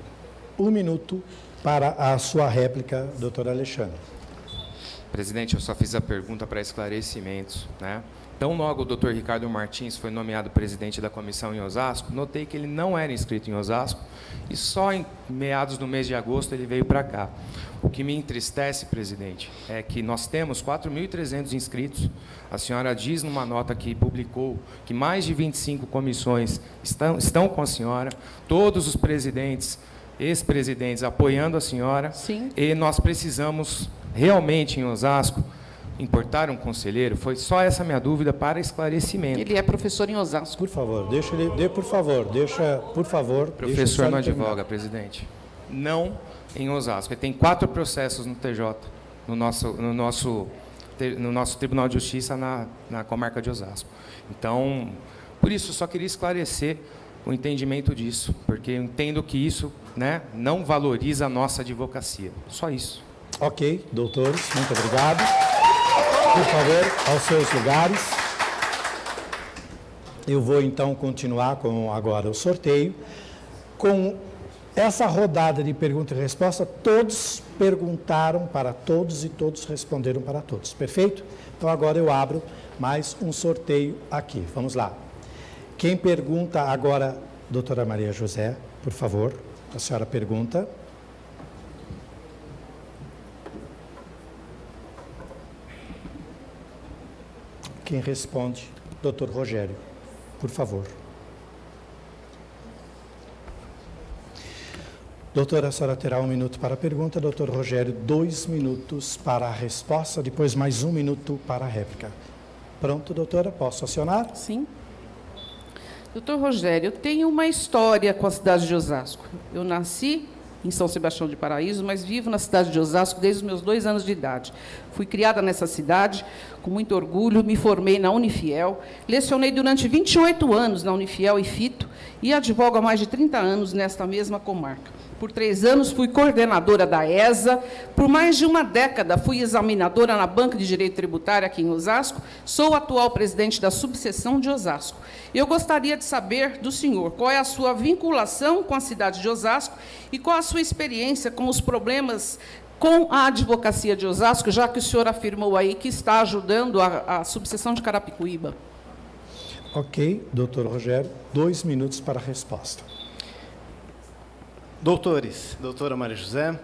1 minuto para a sua réplica, doutor Alexandre. Presidente, eu só fiz a pergunta para esclarecimentos, Tão logo o Dr. Ricardo Martins foi nomeado presidente da comissão em Osasco, notei que ele não era inscrito em Osasco e só em meados do mês de agosto ele veio para cá. O que me entristece, presidente, é que nós temos 4.300 inscritos. A senhora diz numa nota que publicou que mais de 25 comissões estão com a senhora, todos os presidentes ex-presidentes apoiando a senhora. Sim. E nós precisamos realmente, em Osasco, importar um conselheiro. Foi só essa minha dúvida para esclarecimento. Ele é professor em Osasco. Por favor, deixa ele... por favor. Professor não advoga, presidente. Não em Osasco. Ele tem 4 processos no TJ, no nosso Tribunal de Justiça na comarca de Osasco. Então, por isso, só queria esclarecer o entendimento disso, porque eu entendo que isso, né, não valoriza a nossa advocacia. Só isso. Ok, doutores, muito obrigado. Por favor, aos seus lugares. Eu vou, então, continuar com agora o sorteio. Com essa rodada de pergunta e resposta, todos perguntaram para todos e todos responderam para todos. Perfeito? Então, agora eu abro mais um sorteio aqui. Vamos lá. Quem pergunta agora, doutora Maria José, por favor, a senhora pergunta. Quem responde, doutor Rogério, por favor. Doutora, a senhora terá 1 minuto para a pergunta, doutor Rogério, 2 minutos para a resposta, depois mais 1 minuto para a réplica. Pronto, doutora, posso acionar? Sim. Doutor Rogério, eu tenho uma história com a cidade de Osasco. Eu nasci em São Sebastião de Paraíso, mas vivo na cidade de Osasco desde os meus 2 anos de idade. Fui criada nessa cidade, com muito orgulho, me formei na Unifiel, lecionei durante 28 anos na Unifiel e FITO e advogo há mais de 30 anos nesta mesma comarca. Por 3 anos fui coordenadora da ESA, por mais de 1 década fui examinadora na Banca de Direito Tributário aqui em Osasco, sou atual presidente da subseção de Osasco. Eu gostaria de saber do senhor qual é a sua vinculação com a cidade de Osasco e qual a sua experiência com os problemas com a advocacia de Osasco, já que o senhor afirmou aí que está ajudando a subseção de Carapicuíba. Ok, doutor Rogério, 2 minutos para a resposta. Doutores, doutora Maria José,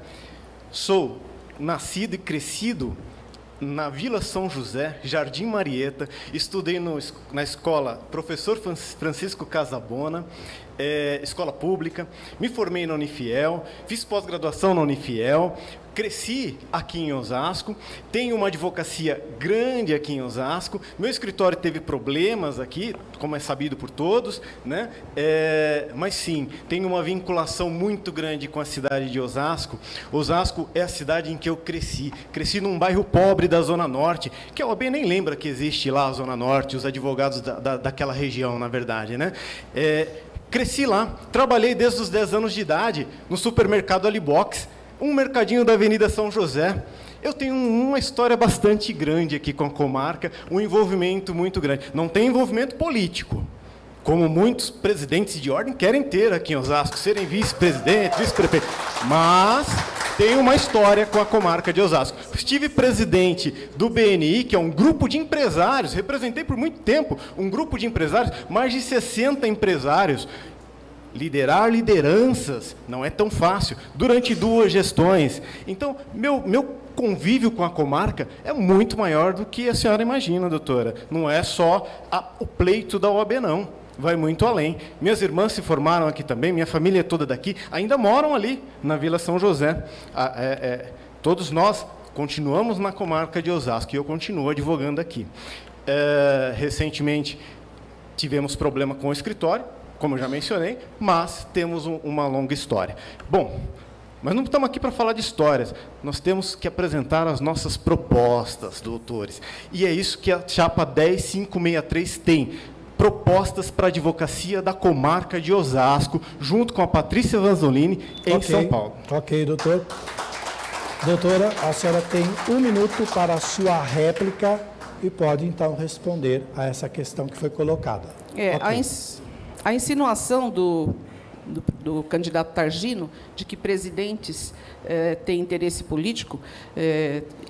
sou nascido e crescido na Vila São José, Jardim Marieta, estudei na escola Professor Francisco Casabona, escola pública, me formei na Unifiel, fiz pós-graduação na Unifiel, cresci aqui em Osasco, tenho uma advocacia grande aqui em Osasco, meu escritório teve problemas aqui, como é sabido por todos, né? Mas sim, tenho uma vinculação muito grande com a cidade de Osasco. Osasco é a cidade em que eu cresci num bairro pobre da Zona Norte, que a OAB nem lembra que existe lá a Zona Norte, os advogados daquela região, na verdade, né? Cresci lá, trabalhei desde os 10 anos de idade no supermercado Alibox, um mercadinho da Avenida São José. Eu tenho uma história bastante grande aqui com a comarca, um envolvimento muito grande. Não tem envolvimento político, como muitos presidentes de ordem querem ter aqui em Osasco, serem vice-presidentes, vice-prefeitos, mas tenho uma história com a comarca de Osasco. Estive presidente do BNI, que é um grupo de empresários, representei por muito tempo um grupo de empresários, mais de 60 empresários. Liderar lideranças não é tão fácil, durante 2 gestões. Então, meu convívio com a comarca é muito maior do que a senhora imagina, doutora. Não é só o pleito da OAB, não. Vai muito além. Minhas irmãs se formaram aqui também, minha família é toda daqui, ainda moram ali, na Vila São José. Todos nós continuamos na comarca de Osasco e eu continuo advogando aqui. Recentemente, tivemos problema com o escritório, como eu já mencionei, mas temos uma longa história. Bom, mas não estamos aqui para falar de histórias, nós temos que apresentar as nossas propostas, doutores. E é isso que a chapa 10563 tem, propostas para a advocacia da comarca de Osasco, junto com a Patrícia Vanzolini, em São Paulo. Ok, doutor. Doutora, a senhora tem 1 minuto para a sua réplica e pode, então, responder a essa questão que foi colocada. A insinuação do candidato Targino de que presidentes têm interesse político,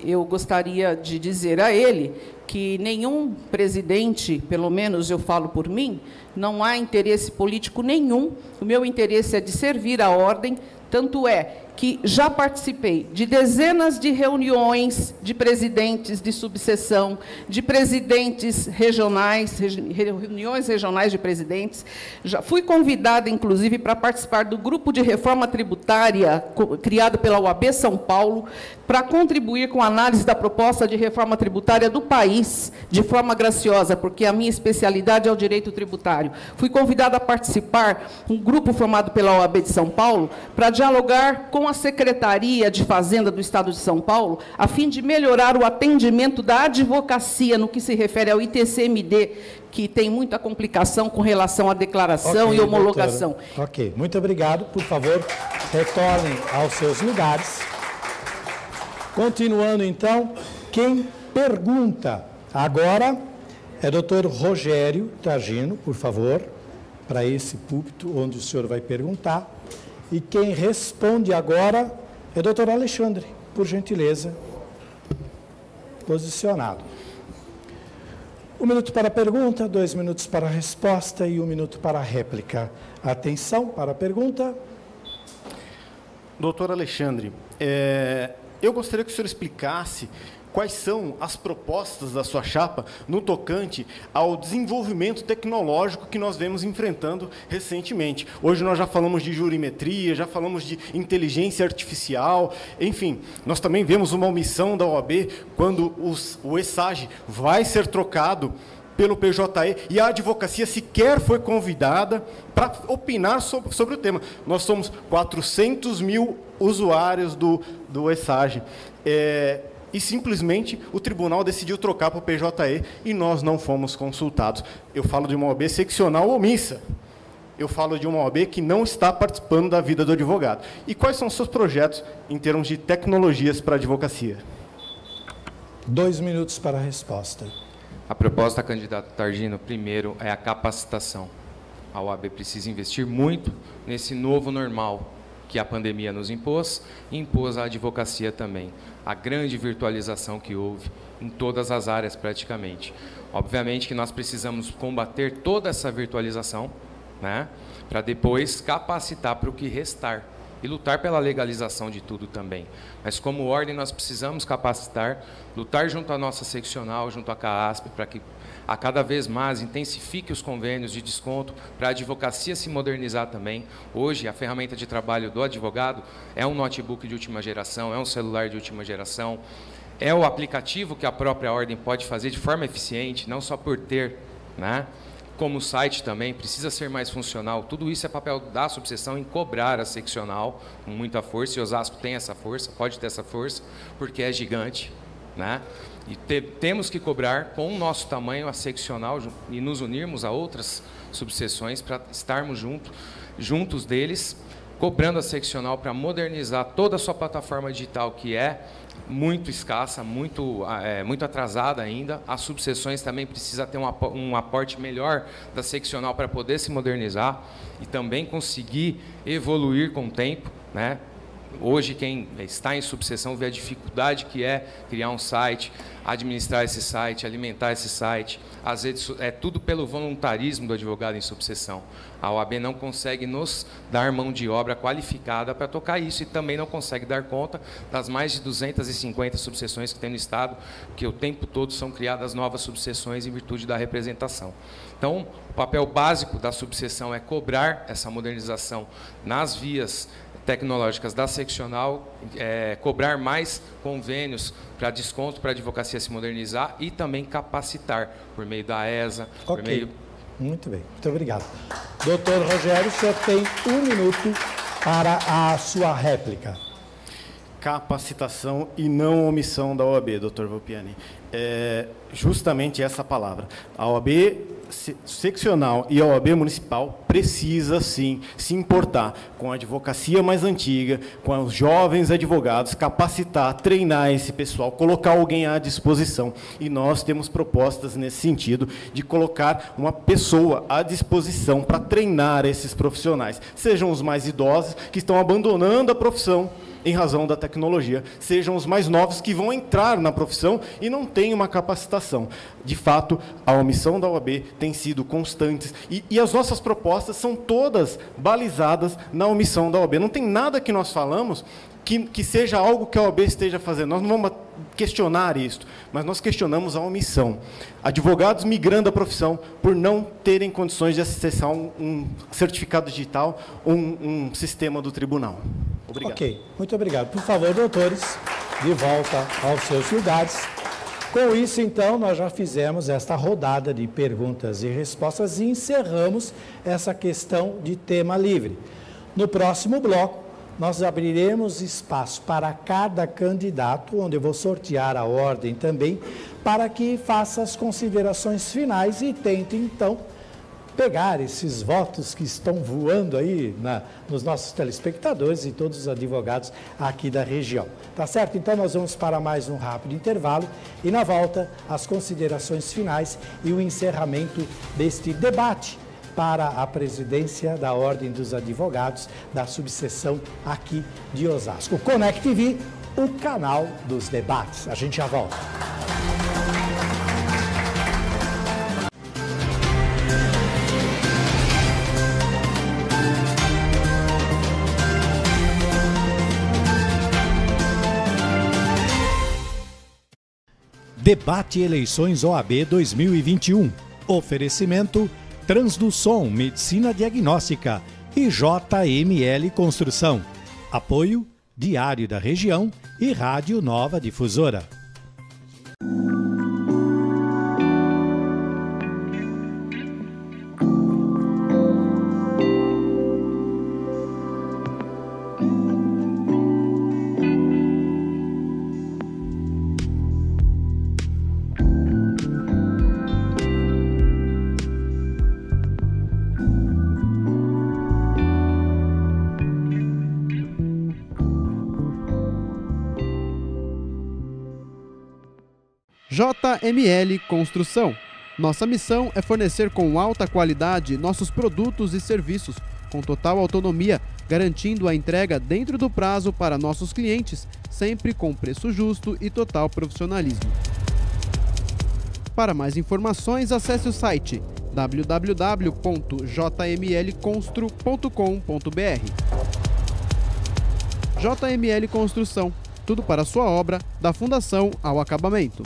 eu gostaria de dizer a ele que nenhum presidente, pelo menos eu falo por mim, não há interesse político nenhum. O meu interesse é de servir a ordem, Tanto é que já participei de dezenas de reuniões de presidentes de subseção, de presidentes regionais, reuniões regionais de presidentes. Já fui convidada, inclusive, para participar do grupo de reforma tributária criado pela OAB São Paulo, para contribuir com a análise da proposta de reforma tributária do país, de forma graciosa, porque a minha especialidade é o direito tributário. Fui convidada a participar de um grupo formado pela OAB de São Paulo, para dialogar com a Secretaria de Fazenda do Estado de São Paulo, a fim de melhorar o atendimento da advocacia no que se refere ao ITCMD, que tem muita complicação com relação à declaração e homologação. Doutora. Ok, muito obrigado. Por favor, retornem aos seus lugares. Continuando, então, quem pergunta agora é o doutor Rogério Targino, por favor, para esse púlpito onde o senhor vai perguntar. E quem responde agora é o doutor Alexandre, por gentileza, posicionado. 1 minuto para a pergunta, 2 minutos para a resposta e 1 minuto para a réplica. Atenção para a pergunta. Doutor Alexandre, eu gostaria que o senhor explicasse quais são as propostas da sua chapa no tocante ao desenvolvimento tecnológico que nós vemos enfrentando recentemente. Hoje nós já falamos de jurimetria, já falamos de inteligência artificial, enfim, nós também vemos uma omissão da OAB quando o ESAGE vai ser trocado pelo PJE e a advocacia sequer foi convidada para opinar sobre o tema. Nós somos 400 mil usuários do ESAGE. E simplesmente o tribunal decidiu trocar para o PJE e nós não fomos consultados. Eu falo de uma OAB seccional omissa. Eu falo de uma OAB que não está participando da vida do advogado. E quais são os seus projetos em termos de tecnologias para a advocacia? 2 minutos para a resposta. A proposta, candidato Targino, primeiro é a capacitação. A OAB precisa investir muito nesse novo normal que a pandemia nos impôs e impôs à advocacia também. A grande virtualização que houve em todas as áreas praticamente. Obviamente que nós precisamos combater toda essa virtualização, né, para depois capacitar para o que restar e lutar pela legalização de tudo também. Mas como ordem nós precisamos capacitar, lutar junto à nossa seccional, junto à CAASP, para que a cada vez mais intensifique os convênios de desconto, para a advocacia se modernizar também. Hoje, a ferramenta de trabalho do advogado é um notebook de última geração, é um celular de última geração, é o aplicativo que a própria ordem pode fazer de forma eficiente, não só por ter, né? Como o site também precisa ser mais funcional. Tudo isso é papel da subseção em cobrar a seccional com muita força, e Osasco tem essa força, pode ter essa força, porque é gigante, né? E temos que cobrar com o nosso tamanho a seccional e nos unirmos a outras subseções para estarmos juntos deles, cobrando a seccional para modernizar toda a sua plataforma digital, que é muito escassa, muito atrasada ainda. As subseções também precisam ter um aporte melhor da seccional para poder se modernizar e também conseguir evoluir com o tempo, né? Hoje, quem está em subseção vê a dificuldade que é criar um site, administrar esse site, alimentar esse site. Às vezes, é tudo pelo voluntarismo do advogado em subseção. A OAB não consegue nos dar mão de obra qualificada para tocar isso e também não consegue dar conta das mais de 250 subseções que tem no Estado, que o tempo todo são criadas novas subseções em virtude da representação. Então, o papel básico da subseção é cobrar essa modernização nas vias tecnológicas da seccional, cobrar mais convênios para desconto para a advocacia se modernizar e também capacitar por meio da ESA. Ok, por meio... Muito bem, muito obrigado. Doutor Rogério, o senhor tem 1 minuto para a sua réplica. Capacitação e não omissão da OAB, doutor Volpiani. Justamente essa palavra. A OAB seccional e a OAB municipal precisa, sim, se importar com a advocacia mais antiga, com os jovens advogados, capacitar, treinar esse pessoal, colocar alguém à disposição. E nós temos propostas nesse sentido de colocar uma pessoa à disposição para treinar esses profissionais, sejam os mais idosos que estão abandonando a profissão, em razão da tecnologia, sejam os mais novos que vão entrar na profissão e não têm uma capacitação. De fato, a omissão da OAB tem sido constante e as nossas propostas são todas balizadas na omissão da OAB. Não tem nada que nós falamos que seja algo que a OAB esteja fazendo. Nós não vamos questionar isso, mas nós questionamos a omissão. Advogados migrando a profissão por não terem condições de acessar um certificado digital ou um sistema do tribunal. Obrigado. Ok, muito obrigado. Por favor, doutores, de volta aos seus lugares. Com isso, então, nós já fizemos esta rodada de perguntas e respostas e encerramos essa questão de tema livre. No próximo bloco, nós abriremos espaço para cada candidato, onde eu vou sortear a ordem também, para que faça as considerações finais e tente, então, pegar esses votos que estão voando aí nos nossos telespectadores e todos os advogados aqui da região. Tá certo? Então, nós vamos para mais um rápido intervalo e, na volta, as considerações finais e o encerramento deste debate para a presidência da Ordem dos Advogados da subseção aqui de Osasco. Conect TV, o canal dos debates. A gente já volta. Debate Eleições OAB 2021. Oferecimento Transduson Medicina Diagnóstica e JML Construção. Apoio Diário da Região e Rádio Nova Difusora. JML Construção. Nossa missão é fornecer com alta qualidade nossos produtos e serviços, com total autonomia, garantindo a entrega dentro do prazo para nossos clientes, sempre com preço justo e total profissionalismo. Para mais informações, acesse o site www.jmlconstru.com.br. JML Construção. Tudo para a sua obra, da fundação ao acabamento.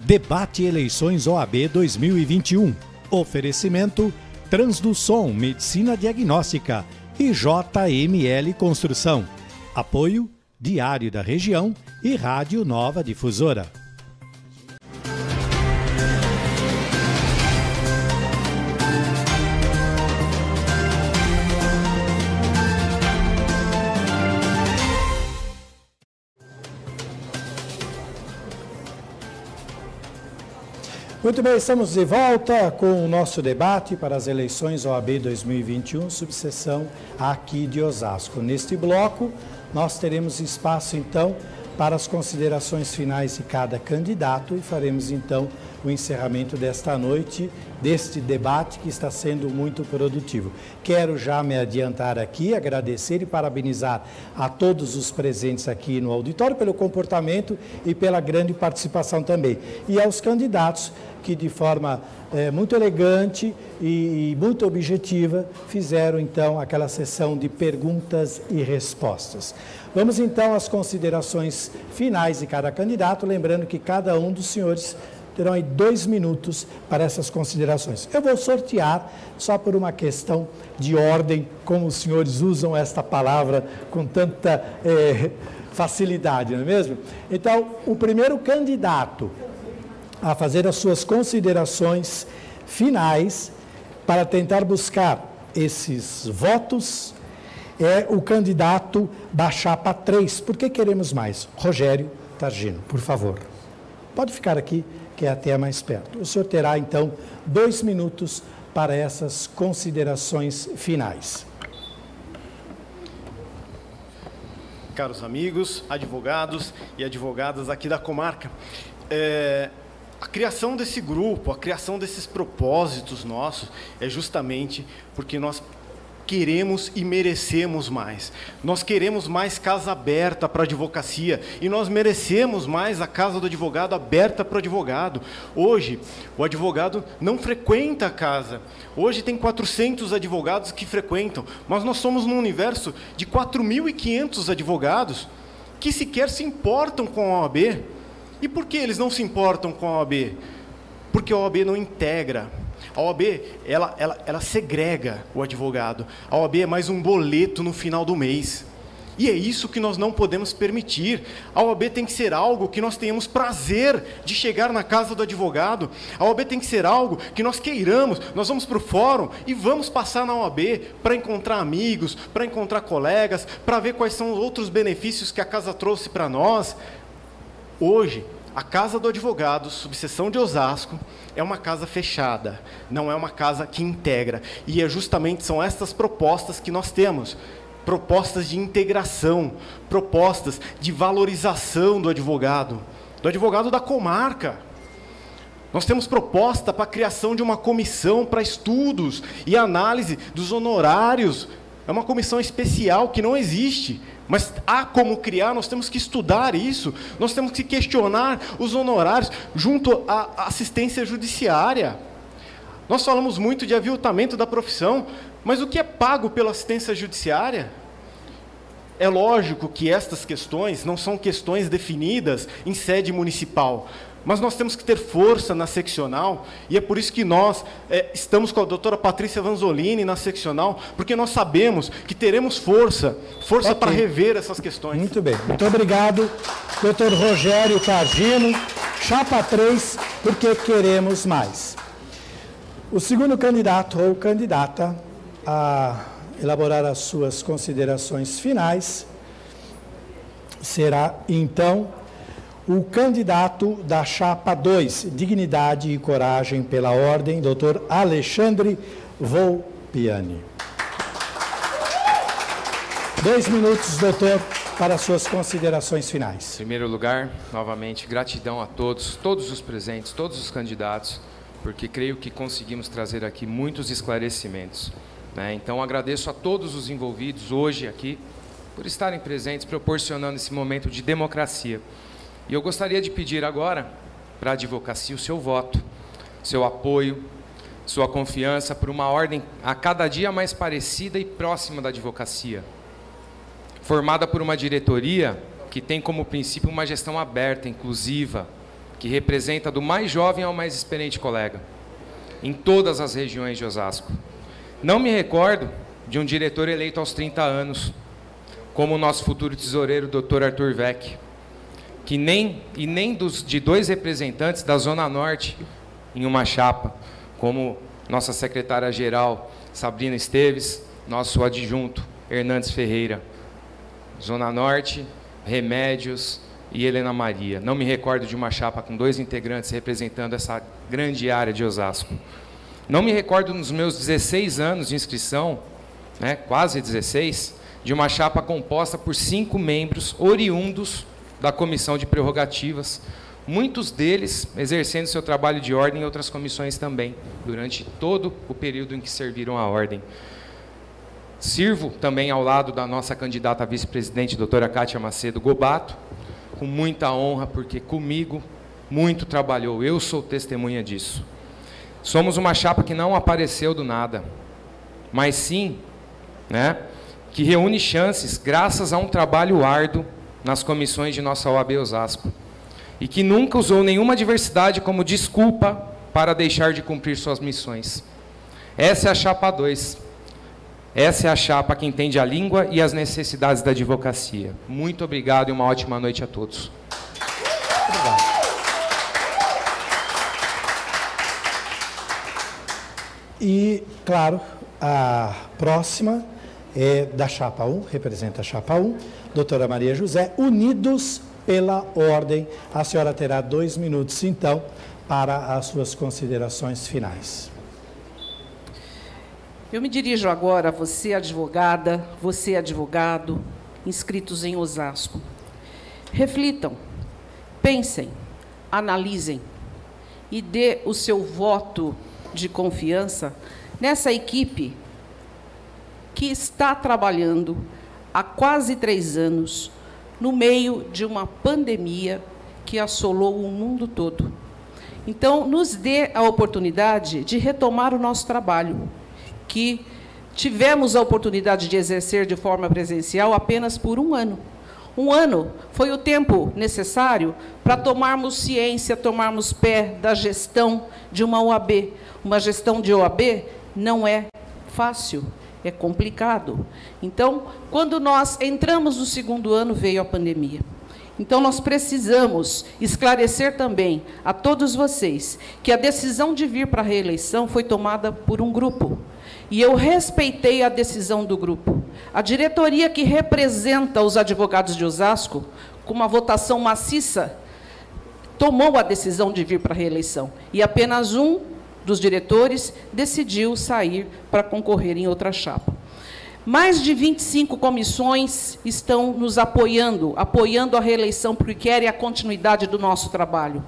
Debate Eleições OAB 2021. Oferecimento Transduson Medicina Diagnóstica e JML Construção. Apoio Diário da Região e Rádio Nova Difusora. Muito bem, estamos de volta com o nosso debate para as eleições OAB 2021, subseção aqui de Osasco. Neste bloco, nós teremos espaço, então, para as considerações finais de cada candidato e faremos, então, o encerramento desta noite, deste debate que está sendo muito produtivo. Quero já me adiantar aqui, agradecer e parabenizar a todos os presentes aqui no auditório pelo comportamento e pela grande participação também. E aos candidatos que de forma muito elegante e muito objetiva fizeram então aquela sessão de perguntas e respostas. Vamos então às considerações finais de cada candidato, lembrando que cada um dos senhores terão aí 2 minutos para essas considerações. Eu vou sortear só por uma questão de ordem, como os senhores usam esta palavra com tanta facilidade, não é mesmo? Então, o primeiro candidato a fazer as suas considerações finais para tentar buscar esses votos é o candidato da chapa 3. Por que queremos mais? Rogério Targino, por favor. Pode ficar aqui, que é até mais perto. O senhor terá, então, 2 minutos para essas considerações finais. Caros amigos, advogados e advogadas aqui da comarca, a criação desse grupo, a criação desses propósitos nossos é justamente porque nós queremos e merecemos mais. Nós queremos mais casa aberta para a advocacia e nós merecemos mais a casa do advogado aberta para o advogado. Hoje, o advogado não frequenta a casa. Hoje tem 400 advogados que frequentam, mas nós somos num universo de 4.500 advogados que sequer se importam com a OAB. E por que eles não se importam com a OAB? Porque a OAB não integra. A OAB, ela segrega o advogado. A OAB é mais um boleto no final do mês. E é isso que nós não podemos permitir. A OAB tem que ser algo que nós tenhamos prazer de chegar na casa do advogado. A OAB tem que ser algo que nós queiramos. Nós vamos para o fórum e vamos passar na OAB para encontrar amigos, para encontrar colegas, para ver quais são os outros benefícios que a casa trouxe para nós. Hoje, a Casa do Advogado, subseção de Osasco, é uma casa fechada, não é uma casa que integra. E justamente são essas propostas que nós temos. Propostas de integração, propostas de valorização do advogado da comarca. Nós temos proposta para a criação de uma comissão para estudos e análise dos honorários. É uma comissão especial que não existe. Mas há como criar, nós temos que estudar isso, nós temos que questionar os honorários junto à assistência judiciária. Nós falamos muito de aviltamento da profissão, mas o que é pago pela assistência judiciária? É lógico que estas questões não são questões definidas em sede municipal, mas nós temos que ter força na seccional, e é por isso que nós estamos com a doutora Patrícia Vanzolini na seccional, porque nós sabemos que teremos força para rever essas questões. Muito bem, muito obrigado, doutor Rogério Targino, chapa 3, porque queremos mais. O segundo candidato ou candidata a elaborar as suas considerações finais será, então, o candidato da chapa 2, Dignidade e Coragem pela Ordem, doutor Alexandre Volpiani. 2 minutos, doutor, para suas considerações finais. Em primeiro lugar, novamente, gratidão a todos os presentes, todos os candidatos, porque creio que conseguimos trazer aqui muitos esclarecimentos, né? Então, agradeço a todos os envolvidos hoje aqui por estarem presentes, proporcionando esse momento de democracia. E eu gostaria de pedir agora para a advocacia o seu voto, seu apoio, sua confiança por uma ordem a cada dia mais parecida e próxima da advocacia, formada por uma diretoria que tem como princípio uma gestão aberta, inclusiva, que representa do mais jovem ao mais experiente colega, em todas as regiões de Osasco. Não me recordo de um diretor eleito aos 30 anos, como o nosso futuro tesoureiro, Dr. Arthur Vec, que nem de 2 representantes da Zona Norte em uma chapa, como nossa secretária-geral, Sabrina Esteves, nosso adjunto, Hernandes Ferreira. Zona Norte, Remédios e Helena Maria. Não me recordo de uma chapa com 2 integrantes representando essa grande área de Osasco. Não me recordo nos meus 16 anos de inscrição, né, quase 16, de uma chapa composta por 5 membros oriundos da Comissão de Prerrogativas, muitos deles exercendo seu trabalho de ordem em outras comissões também, durante todo o período em que serviram a ordem. Sirvo também ao lado da nossa candidata a vice-presidente, doutora Kátia Macedo Gobato, com muita honra, porque comigo muito trabalhou, eu sou testemunha disso. Somos uma chapa que não apareceu do nada, mas sim, né, que reúne chances graças a um trabalho árduo nas comissões de nossa OAB Osasco, e que nunca usou nenhuma adversidade como desculpa para deixar de cumprir suas missões. Essa é a chapa 2. Essa é a chapa que entende a língua e as necessidades da advocacia. Muito obrigado e uma ótima noite a todos. Obrigado. E, claro, a próxima é da chapa 1, representa a chapa 1, doutora Maria José, Unidos pela Ordem. A senhora terá 2 minutos, então, para as suas considerações finais. Eu me dirijo agora a você, advogada, você, advogado, inscritos em Osasco. Reflitam, pensem, analisem e dê o seu voto de confiança nessa equipe que está trabalhando há quase 3 anos no meio de uma pandemia que assolou o mundo todo. Então, nos dê a oportunidade de retomar o nosso trabalho, que tivemos a oportunidade de exercer de forma presencial apenas por 1 ano. 1 ano foi o tempo necessário para tomarmos ciência, tomarmos pé da gestão de uma OAB. Uma gestão de OAB não é fácil, é complicado. Então, quando nós entramos no 2º ano, veio a pandemia. Então, nós precisamos esclarecer também a todos vocês que a decisão de vir para a reeleição foi tomada por um grupo. E eu respeitei a decisão do grupo. A diretoria que representa os advogados de Osasco, com uma votação maciça, tomou a decisão de vir para a reeleição. E apenas um dos diretores decidiu sair para concorrer em outra chapa. Mais de 25 comissões estão nos apoiando a reeleição, porque querem a continuidade do nosso trabalho.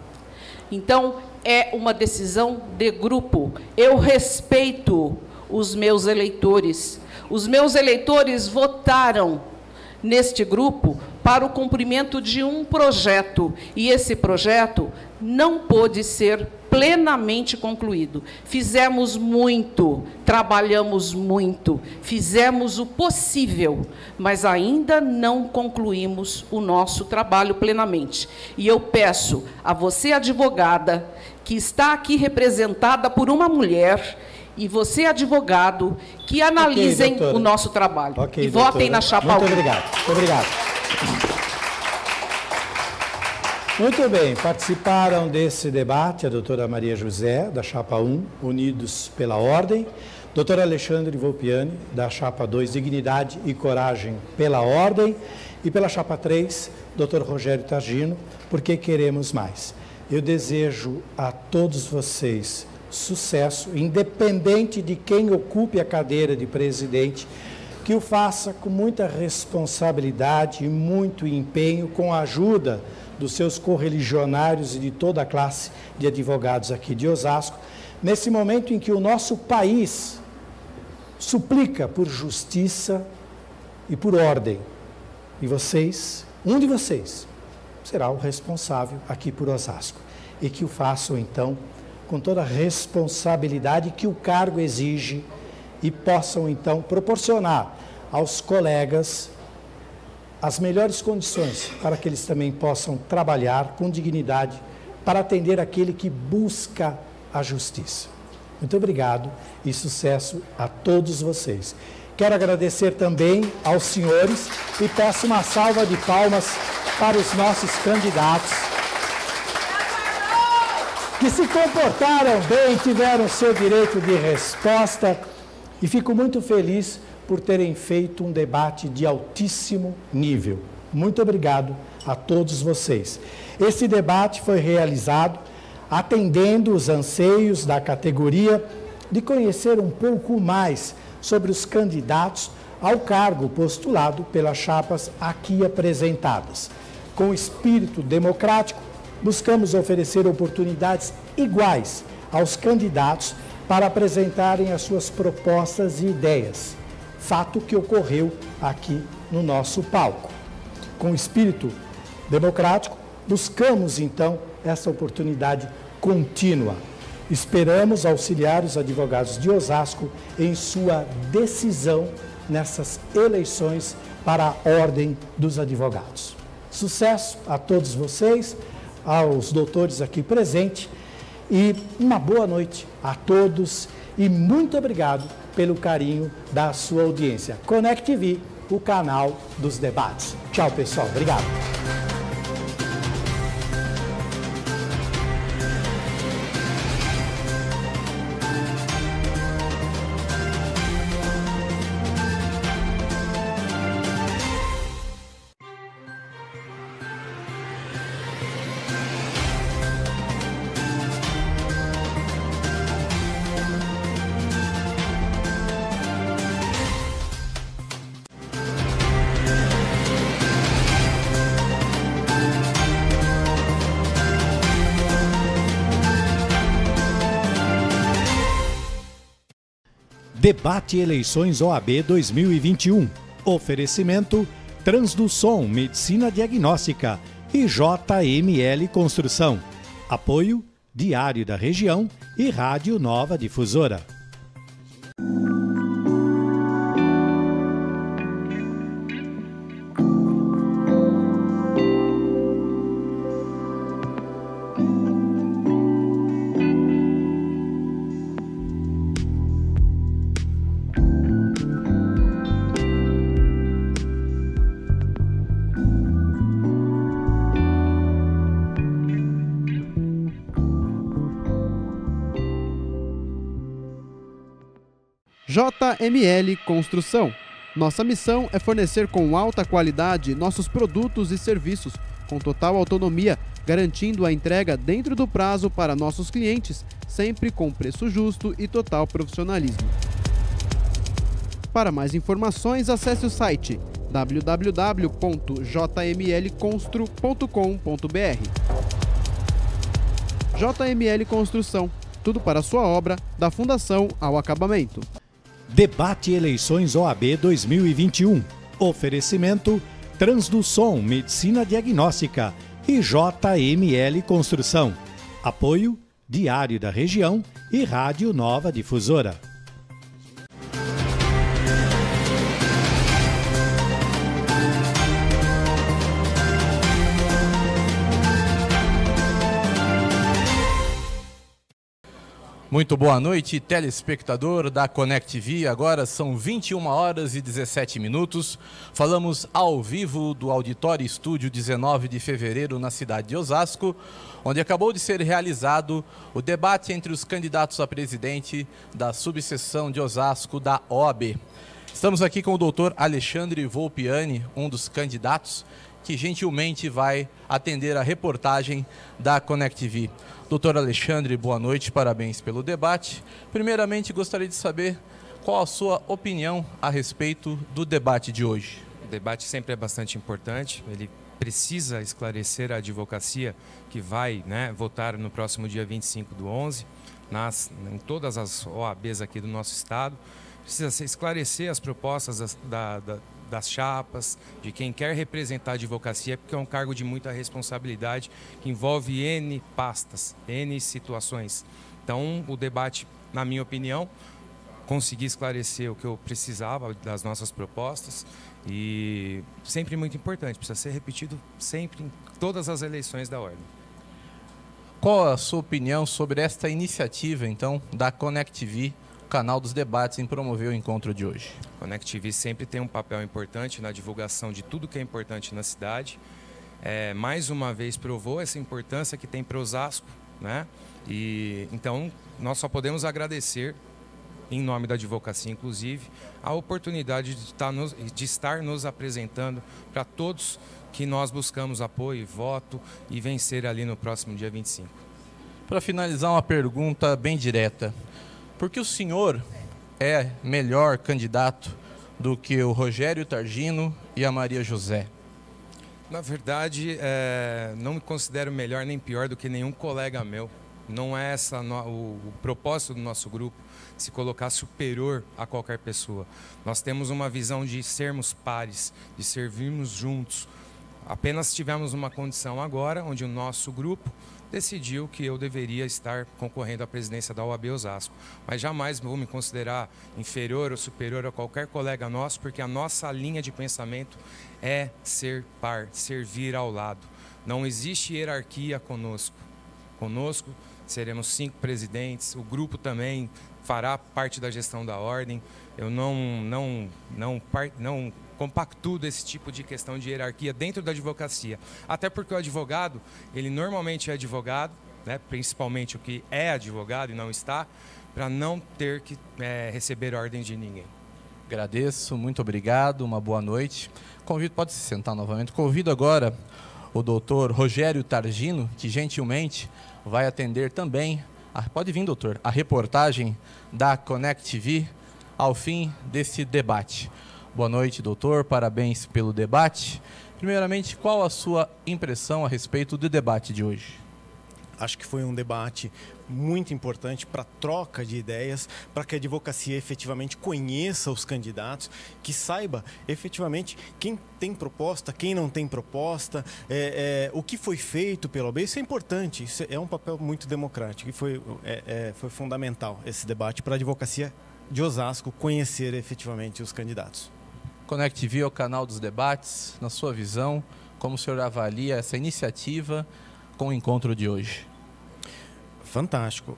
Então, é uma decisão de grupo. Eu respeito os meus eleitores. Os meus eleitores votaram neste grupo para o cumprimento de um projeto, e esse projeto não pôde ser plenamente concluído. Fizemos muito, trabalhamos muito, fizemos o possível, mas ainda não concluímos o nosso trabalho plenamente. E eu peço a você, advogada, que está aqui representada por uma mulher, e você, advogado, que analisem o nosso trabalho. E votem na chapa 1. Muito obrigado. Muito obrigado. Muito bem, participaram desse debate a doutora Maria José, da chapa 1, Unidos pela Ordem, doutor Alexandre Volpiani, da chapa 2, Dignidade e Coragem pela Ordem, e pela chapa 3, doutor Rogério Targino, Porque Queremos Mais. Eu desejo a todos vocês sucesso, independente de quem ocupe a cadeira de presidente, que o faça com muita responsabilidade e muito empenho, com a ajuda dos seus correligionários e de toda a classe de advogados aqui de Osasco, nesse momento em que o nosso país suplica por justiça e por ordem. E vocês, um de vocês, será o responsável aqui por Osasco. E que o façam, então, com toda a responsabilidade que o cargo exige e possam, então, proporcionar aos colegas as melhores condições para que eles também possam trabalhar com dignidade para atender aquele que busca a justiça. Muito obrigado e sucesso a todos vocês. Quero agradecer também aos senhores e peço uma salva de palmas para os nossos candidatos, que se comportaram bem, tiveram seu direito de resposta, e fico muito feliz por terem feito um debate de altíssimo nível. Muito obrigado a todos vocês. Esse debate foi realizado atendendo os anseios da categoria de conhecer um pouco mais sobre os candidatos ao cargo postulado pelas chapas aqui apresentadas. Com espírito democrático, buscamos oferecer oportunidades iguais aos candidatos para apresentarem as suas propostas e ideias, fato que ocorreu aqui no nosso palco. Com espírito democrático, buscamos, então, essa oportunidade contínua. Esperamos auxiliar os advogados de Osasco em sua decisão nessas eleições para a Ordem dos Advogados. Sucesso a todos vocês, aos doutores aqui presentes, e uma boa noite a todos e muito obrigado pelo carinho da sua audiência. Conect TV, o canal dos debates. Tchau, pessoal. Obrigado. Debate Eleições OAB 2021. Oferecimento Transduson Medicina Diagnóstica e JML Construção. Apoio Diário da Região e Rádio Nova Difusora. JML Construção. Nossa missão é fornecer com alta qualidade nossos produtos e serviços, com total autonomia, garantindo a entrega dentro do prazo para nossos clientes, sempre com preço justo e total profissionalismo. Para mais informações, acesse o site www.jmlconstru.com.br. JML Construção. Tudo para a sua obra, da fundação ao acabamento. Debate Eleições OAB 2021. Oferecimento Transduson Medicina Diagnóstica e JML Construção. Apoio Diário da Região e Rádio Nova Difusora. Muito boa noite, telespectador da Connect TV. Agora são 21 horas e 17 minutos. Falamos ao vivo do Auditório Estúdio 19 de fevereiro na cidade de Osasco, onde acabou de ser realizado o debate entre os candidatos a presidente da subseção de Osasco da OAB. Estamos aqui com o doutor Alexandre Volpiani, um dos candidatos, que gentilmente vai atender a reportagem da Connect TV. Doutor Alexandre, boa noite, parabéns pelo debate. Primeiramente, gostaria de saber qual a sua opinião a respeito do debate de hoje. O debate sempre é bastante importante, ele precisa esclarecer a advocacia que vai votar no próximo dia 25/11, em todas as OABs aqui do nosso estado. Precisa esclarecer as propostas das chapas, de quem quer representar a advocacia, porque é um cargo de muita responsabilidade, que envolve N pastas, N situações. Então, o debate, na minha opinião, consegui esclarecer o que eu precisava das nossas propostas e sempre muito importante, precisa ser repetido sempre em todas as eleições da ordem. Qual a sua opinião sobre esta iniciativa, então, da Connect TV, canal dos debates, em promover o encontro de hoje? A Connect TV sempre tem um papel importante na divulgação de tudo que é importante na cidade. Mais uma vez provou essa importância que tem para Osasco, E então nós só podemos agradecer, em nome da advocacia inclusive, a oportunidade de estar nos apresentando para todos que nós buscamos apoio, voto e vencer ali no próximo dia 25. Para finalizar, uma pergunta bem direta. Por que o senhor é melhor candidato do que o Rogério Targino e a Maria José? Na verdade, não me considero melhor nem pior do que nenhum colega meu. Não é o propósito do nosso grupo, se colocar superior a qualquer pessoa. Nós temos uma visão de sermos pares, de servirmos juntos. Apenas tivemos uma condição agora, onde o nosso grupo decidiu que eu deveria estar concorrendo à presidência da OAB Osasco. Mas jamais vou me considerar inferior ou superior a qualquer colega nosso, porque a nossa linha de pensamento é ser par, servir ao lado. Não existe hierarquia conosco. Conosco seremos 5 presidentes, o grupo também fará parte da gestão da ordem. Eu não compactuo desse tipo de questão de hierarquia dentro da advocacia. Até porque o advogado, ele normalmente é advogado, principalmente o que é advogado e não está, para não ter que receber ordem de ninguém. Agradeço, muito obrigado, uma boa noite. Pode se sentar novamente. Convido agora o doutor Rogério Targino, que gentilmente vai atender também, pode vir, doutor, a reportagem da Connect TV ao fim desse debate. Boa noite, doutor, parabéns pelo debate. Primeiramente, qual a sua impressão a respeito do debate de hoje? Acho que foi um debate muito importante para troca de ideias, para que a advocacia efetivamente conheça os candidatos, que saiba efetivamente quem tem proposta, quem não tem proposta, o que foi feito pela OAB. Isso é importante, isso é um papel muito democrático e foi fundamental esse debate para a advocacia de Osasco conhecer efetivamente os candidatos. Connect TV é o canal dos debates. Na sua visão, como o senhor avalia essa iniciativa com o encontro de hoje? Fantástico.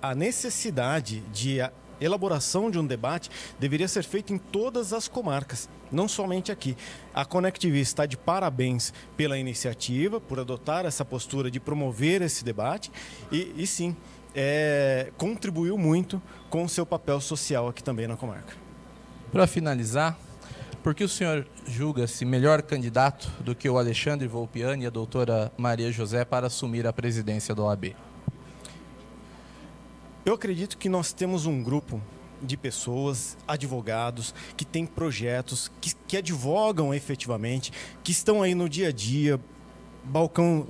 A necessidade de elaboração de um debate deveria ser feita em todas as comarcas, não somente aqui. A Connect TV está de parabéns pela iniciativa, por adotar essa postura de promover esse debate e sim, contribuiu muito com o seu papel social aqui também na comarca. Para finalizar, por que o senhor julga-se melhor candidato do que o Alexandre Volpiani e a doutora Maria José para assumir a presidência da OAB? Eu acredito que nós temos um grupo de pessoas, advogados, que têm projetos, que advogam efetivamente, que estão aí no dia a dia,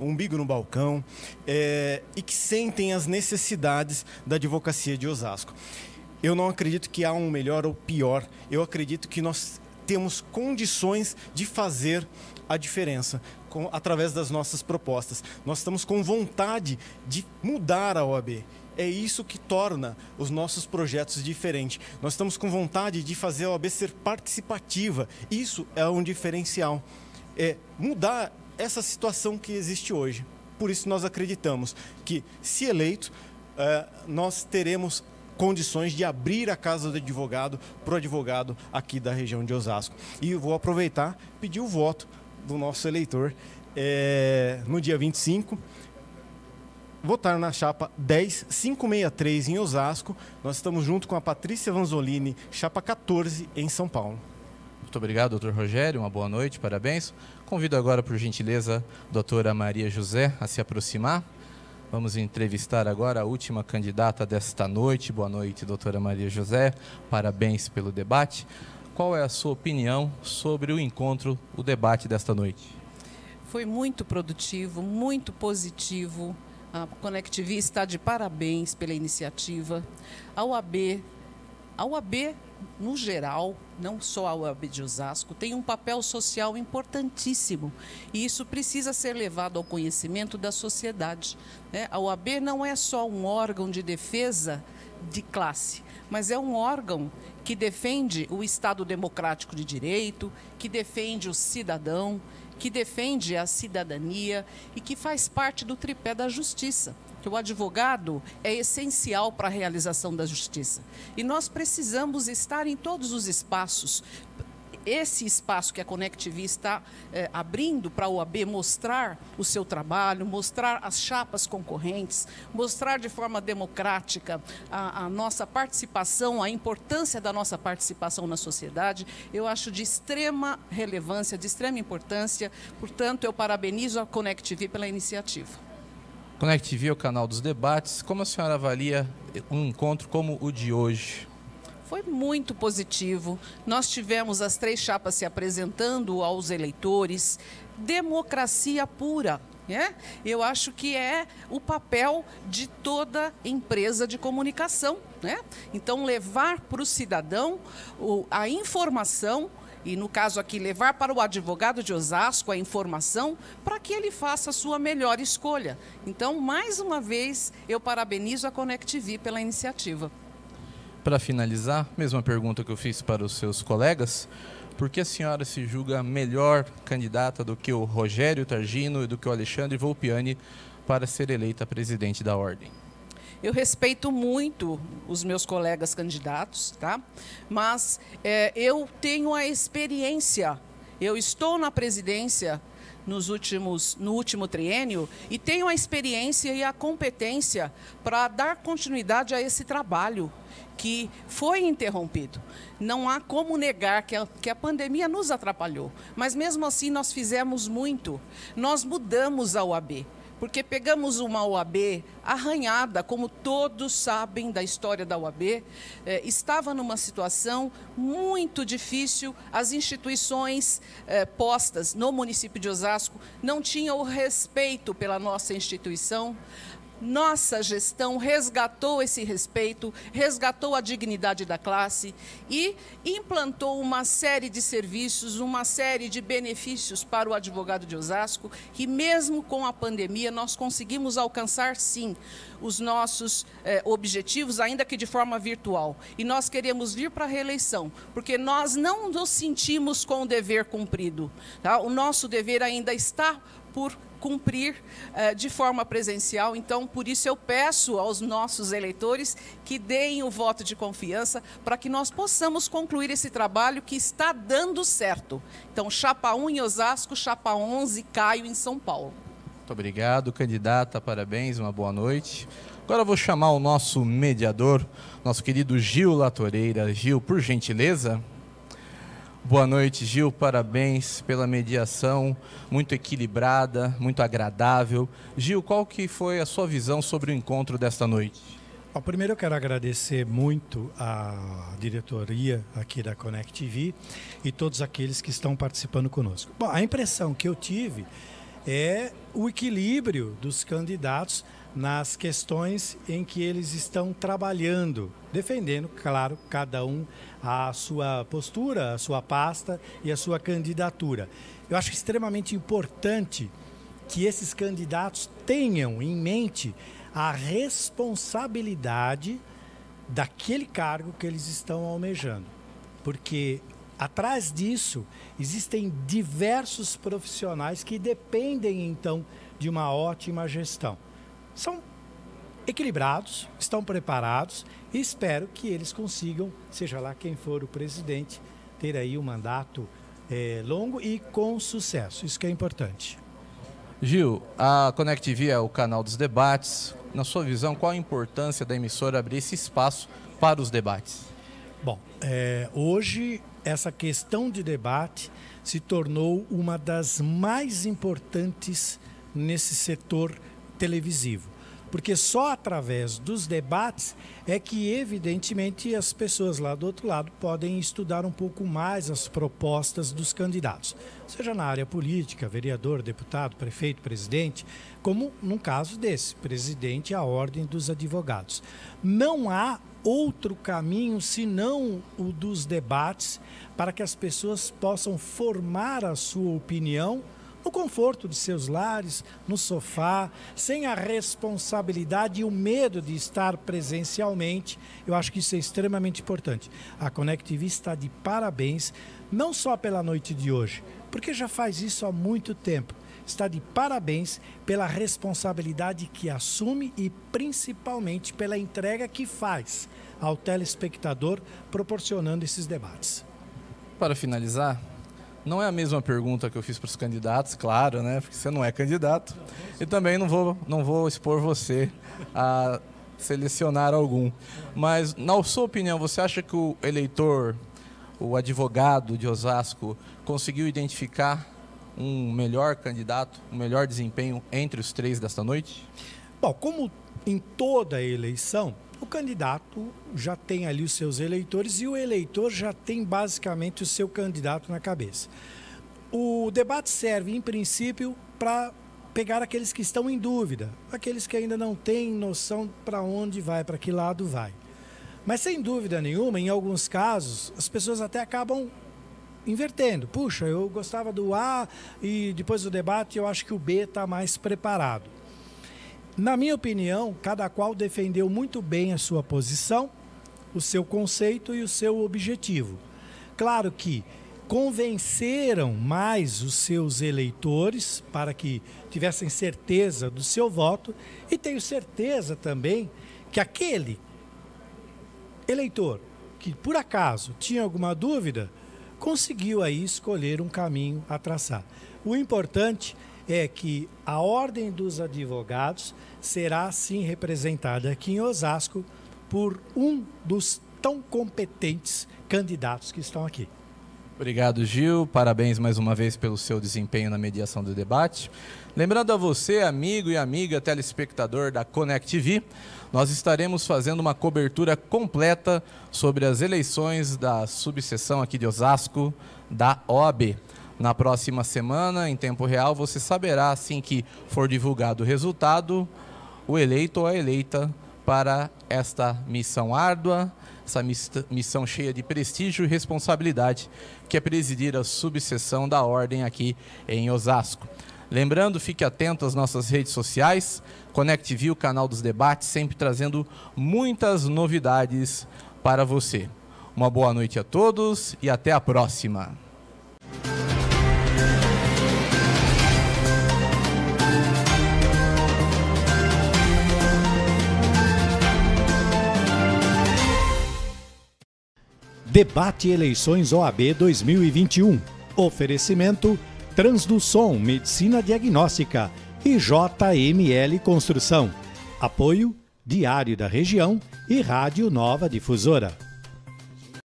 umbigo no balcão, e que sentem as necessidades da advocacia de Osasco. Eu não acredito que há um melhor ou pior, eu acredito que nós temos condições de fazer a diferença através das nossas propostas. Nós estamos com vontade de mudar a OAB. É isso que torna os nossos projetos diferentes. Nós estamos com vontade de fazer a OAB ser participativa. Isso é um diferencial. É mudar essa situação que existe hoje. Por isso nós acreditamos que, se eleito, nós teremos condições de abrir a casa do advogado para o advogado aqui da região de Osasco. E eu vou aproveitar e pedir o voto do nosso eleitor no dia 25, votar na chapa 10563 em Osasco. Nós estamos junto com a Patrícia Vanzolini, chapa 14 em São Paulo. Muito obrigado, doutor Rogério. Uma boa noite, parabéns. Convido agora, por gentileza, a doutora Maria José a se aproximar. Vamos entrevistar agora a última candidata desta noite. Boa noite, doutora Maria José. Parabéns pelo debate. Qual é a sua opinião sobre o encontro, o debate desta noite? Foi muito produtivo, muito positivo. A Connect TV está de parabéns pela iniciativa. A OAB, no geral, não só a OAB de Osasco, tem um papel social importantíssimo e isso precisa ser levado ao conhecimento da sociedade, né? A OAB não é só um órgão de defesa de classe, mas é um órgão que defende o Estado democrático de direito, que defende o cidadão, que defende a cidadania e que faz parte do tripé da justiça. Que o advogado é essencial para a realização da justiça. E nós precisamos estar em todos os espaços. Esse espaço que a Connect TV está abrindo para a OAB mostrar o seu trabalho, mostrar as chapas concorrentes, mostrar de forma democrática a nossa participação, a importância da nossa participação na sociedade, eu acho de extrema relevância, de extrema importância. Portanto, eu parabenizo a Connect TV pela iniciativa. Connect TV é o canal dos debates. Como a senhora avalia um encontro como o de hoje? Foi muito positivo. Nós tivemos as 3 chapas se apresentando aos eleitores. Democracia pura. Eu acho que é o papel de toda empresa de comunicação, né? Então, levar para o cidadão a informação, e no caso aqui, levar para o advogado de Osasco a informação para que ele faça a sua melhor escolha. Então, mais uma vez, eu parabenizo a Connect TV pela iniciativa. Para finalizar, mesma pergunta que eu fiz para os seus colegas, por que a senhora se julga melhor candidata do que o Rogério Targino e do que o Alexandre Volpiani para ser eleita presidente da Ordem? Eu respeito muito os meus colegas candidatos, tá? Mas eu tenho a experiência, eu estou na presidência no último triênio e tenho a experiência e a competência para dar continuidade a esse trabalho que foi interrompido. Não há como negar que a pandemia nos atrapalhou, mas mesmo assim nós fizemos muito. Nós mudamos a OAB. porque pegamos uma OAB arranhada, como todos sabem da história da OAB, estava numa situação muito difícil, as instituições postas no município de Osasco não tinham o respeito pela nossa instituição. Nossa gestão resgatou esse respeito, resgatou a dignidade da classe e implantou uma série de serviços, uma série de benefícios para o advogado de Osasco, que mesmo com a pandemia nós conseguimos alcançar, sim, os nossos objetivos, ainda que de forma virtual. E nós queremos vir para a reeleição, porque nós não nos sentimos com o dever cumprido. Tá? O nosso dever ainda está por cumprir de forma presencial. Então, por isso eu peço aos nossos eleitores que deem o voto de confiança para que nós possamos concluir esse trabalho que está dando certo. Então, Chapa 1 em Osasco, Chapa 11, Caio em São Paulo. Muito obrigado, candidata, parabéns, uma boa noite. Agora eu vou chamar o nosso mediador, nosso querido Gil Latoreira. Gil, por gentileza. Boa noite, Gil, parabéns pela mediação, muito equilibrada, muito agradável. Gil, qual que foi a sua visão sobre o encontro desta noite? Bom, primeiro eu quero agradecer muito a diretoria aqui da Connect TV e todos aqueles que estão participando conosco. Bom, a impressão que eu tive é o equilíbrio dos candidatos nas questões em que eles estão trabalhando, defendendo, claro, cada um a sua postura, a sua pasta e a sua candidatura. Eu acho extremamente importante que esses candidatos tenham em mente a responsabilidade daquele cargo que eles estão almejando, porque atrás disso existem diversos profissionais que dependem, então, de uma ótima gestão. São equilibrados, estão preparados e espero que eles consigam, seja lá quem for o presidente, ter aí um mandato longo e com sucesso. Isso que é importante. Gil, a Connect TV é o canal dos debates. Na sua visão, qual a importância da emissora abrir esse espaço para os debates? Bom, hoje essa questão de debate se tornou uma das mais importantes nesse setor televisivo, porque só através dos debates é que, evidentemente, as pessoas lá do outro lado podem estudar um pouco mais as propostas dos candidatos, seja na área política, vereador, deputado, prefeito, presidente, como num caso desse, presidente à Ordem dos Advogados. Não há outro caminho senão o dos debates para que as pessoas possam formar a sua opinião no conforto de seus lares, no sofá, sem a responsabilidade e o medo de estar presencialmente. Eu acho que isso é extremamente importante. A Connect TV está de parabéns, não só pela noite de hoje, porque já faz isso há muito tempo. Está de parabéns pela responsabilidade que assume e principalmente pela entrega que faz ao telespectador, proporcionando esses debates. Para finalizar, não é a mesma pergunta que eu fiz para os candidatos, claro, né? Porque você não é candidato. E também não vou expor você a selecionar algum. Mas, na sua opinião, você acha que o eleitor, o advogado de Osasco, conseguiu identificar um melhor candidato, um melhor desempenho entre os três desta noite? Bom, como em toda eleição, o candidato já tem ali os seus eleitores e o eleitor já tem basicamente o seu candidato na cabeça. O debate serve, em princípio, para pegar aqueles que estão em dúvida, aqueles que ainda não têm noção para onde vai, para que lado vai. Mas, sem dúvida nenhuma, em alguns casos, as pessoas até acabam invertendo. Puxa, eu gostava do A e depois do debate eu acho que o B está mais preparado. Na minha opinião, cada qual defendeu muito bem a sua posição, o seu conceito e o seu objetivo. Claro que convenceram mais os seus eleitores para que tivessem certeza do seu voto e tenho certeza também que aquele eleitor que por acaso tinha alguma dúvida conseguiu aí escolher um caminho a traçar. O importante é que a Ordem dos Advogados será sim representada aqui em Osasco por um dos tão competentes candidatos que estão aqui. Obrigado, Gil. Parabéns mais uma vez pelo seu desempenho na mediação do debate. Lembrando a você, amigo e amiga telespectador da Connect TV, nós estaremos fazendo uma cobertura completa sobre as eleições da subseção aqui de Osasco da OAB. Na próxima semana, em tempo real, você saberá, assim que for divulgado o resultado, o eleito ou a eleita para esta missão árdua, essa missão cheia de prestígio e responsabilidade, que é presidir a subseção da Ordem aqui em Osasco. Lembrando, fique atento às nossas redes sociais, Connect TV, o canal dos debates, sempre trazendo muitas novidades para você. Uma boa noite a todos e até a próxima. Debate Eleições OAB 2021. Oferecimento Transduson Medicina Diagnóstica e JML Construção. Apoio Diário da Região e Rádio Nova Difusora.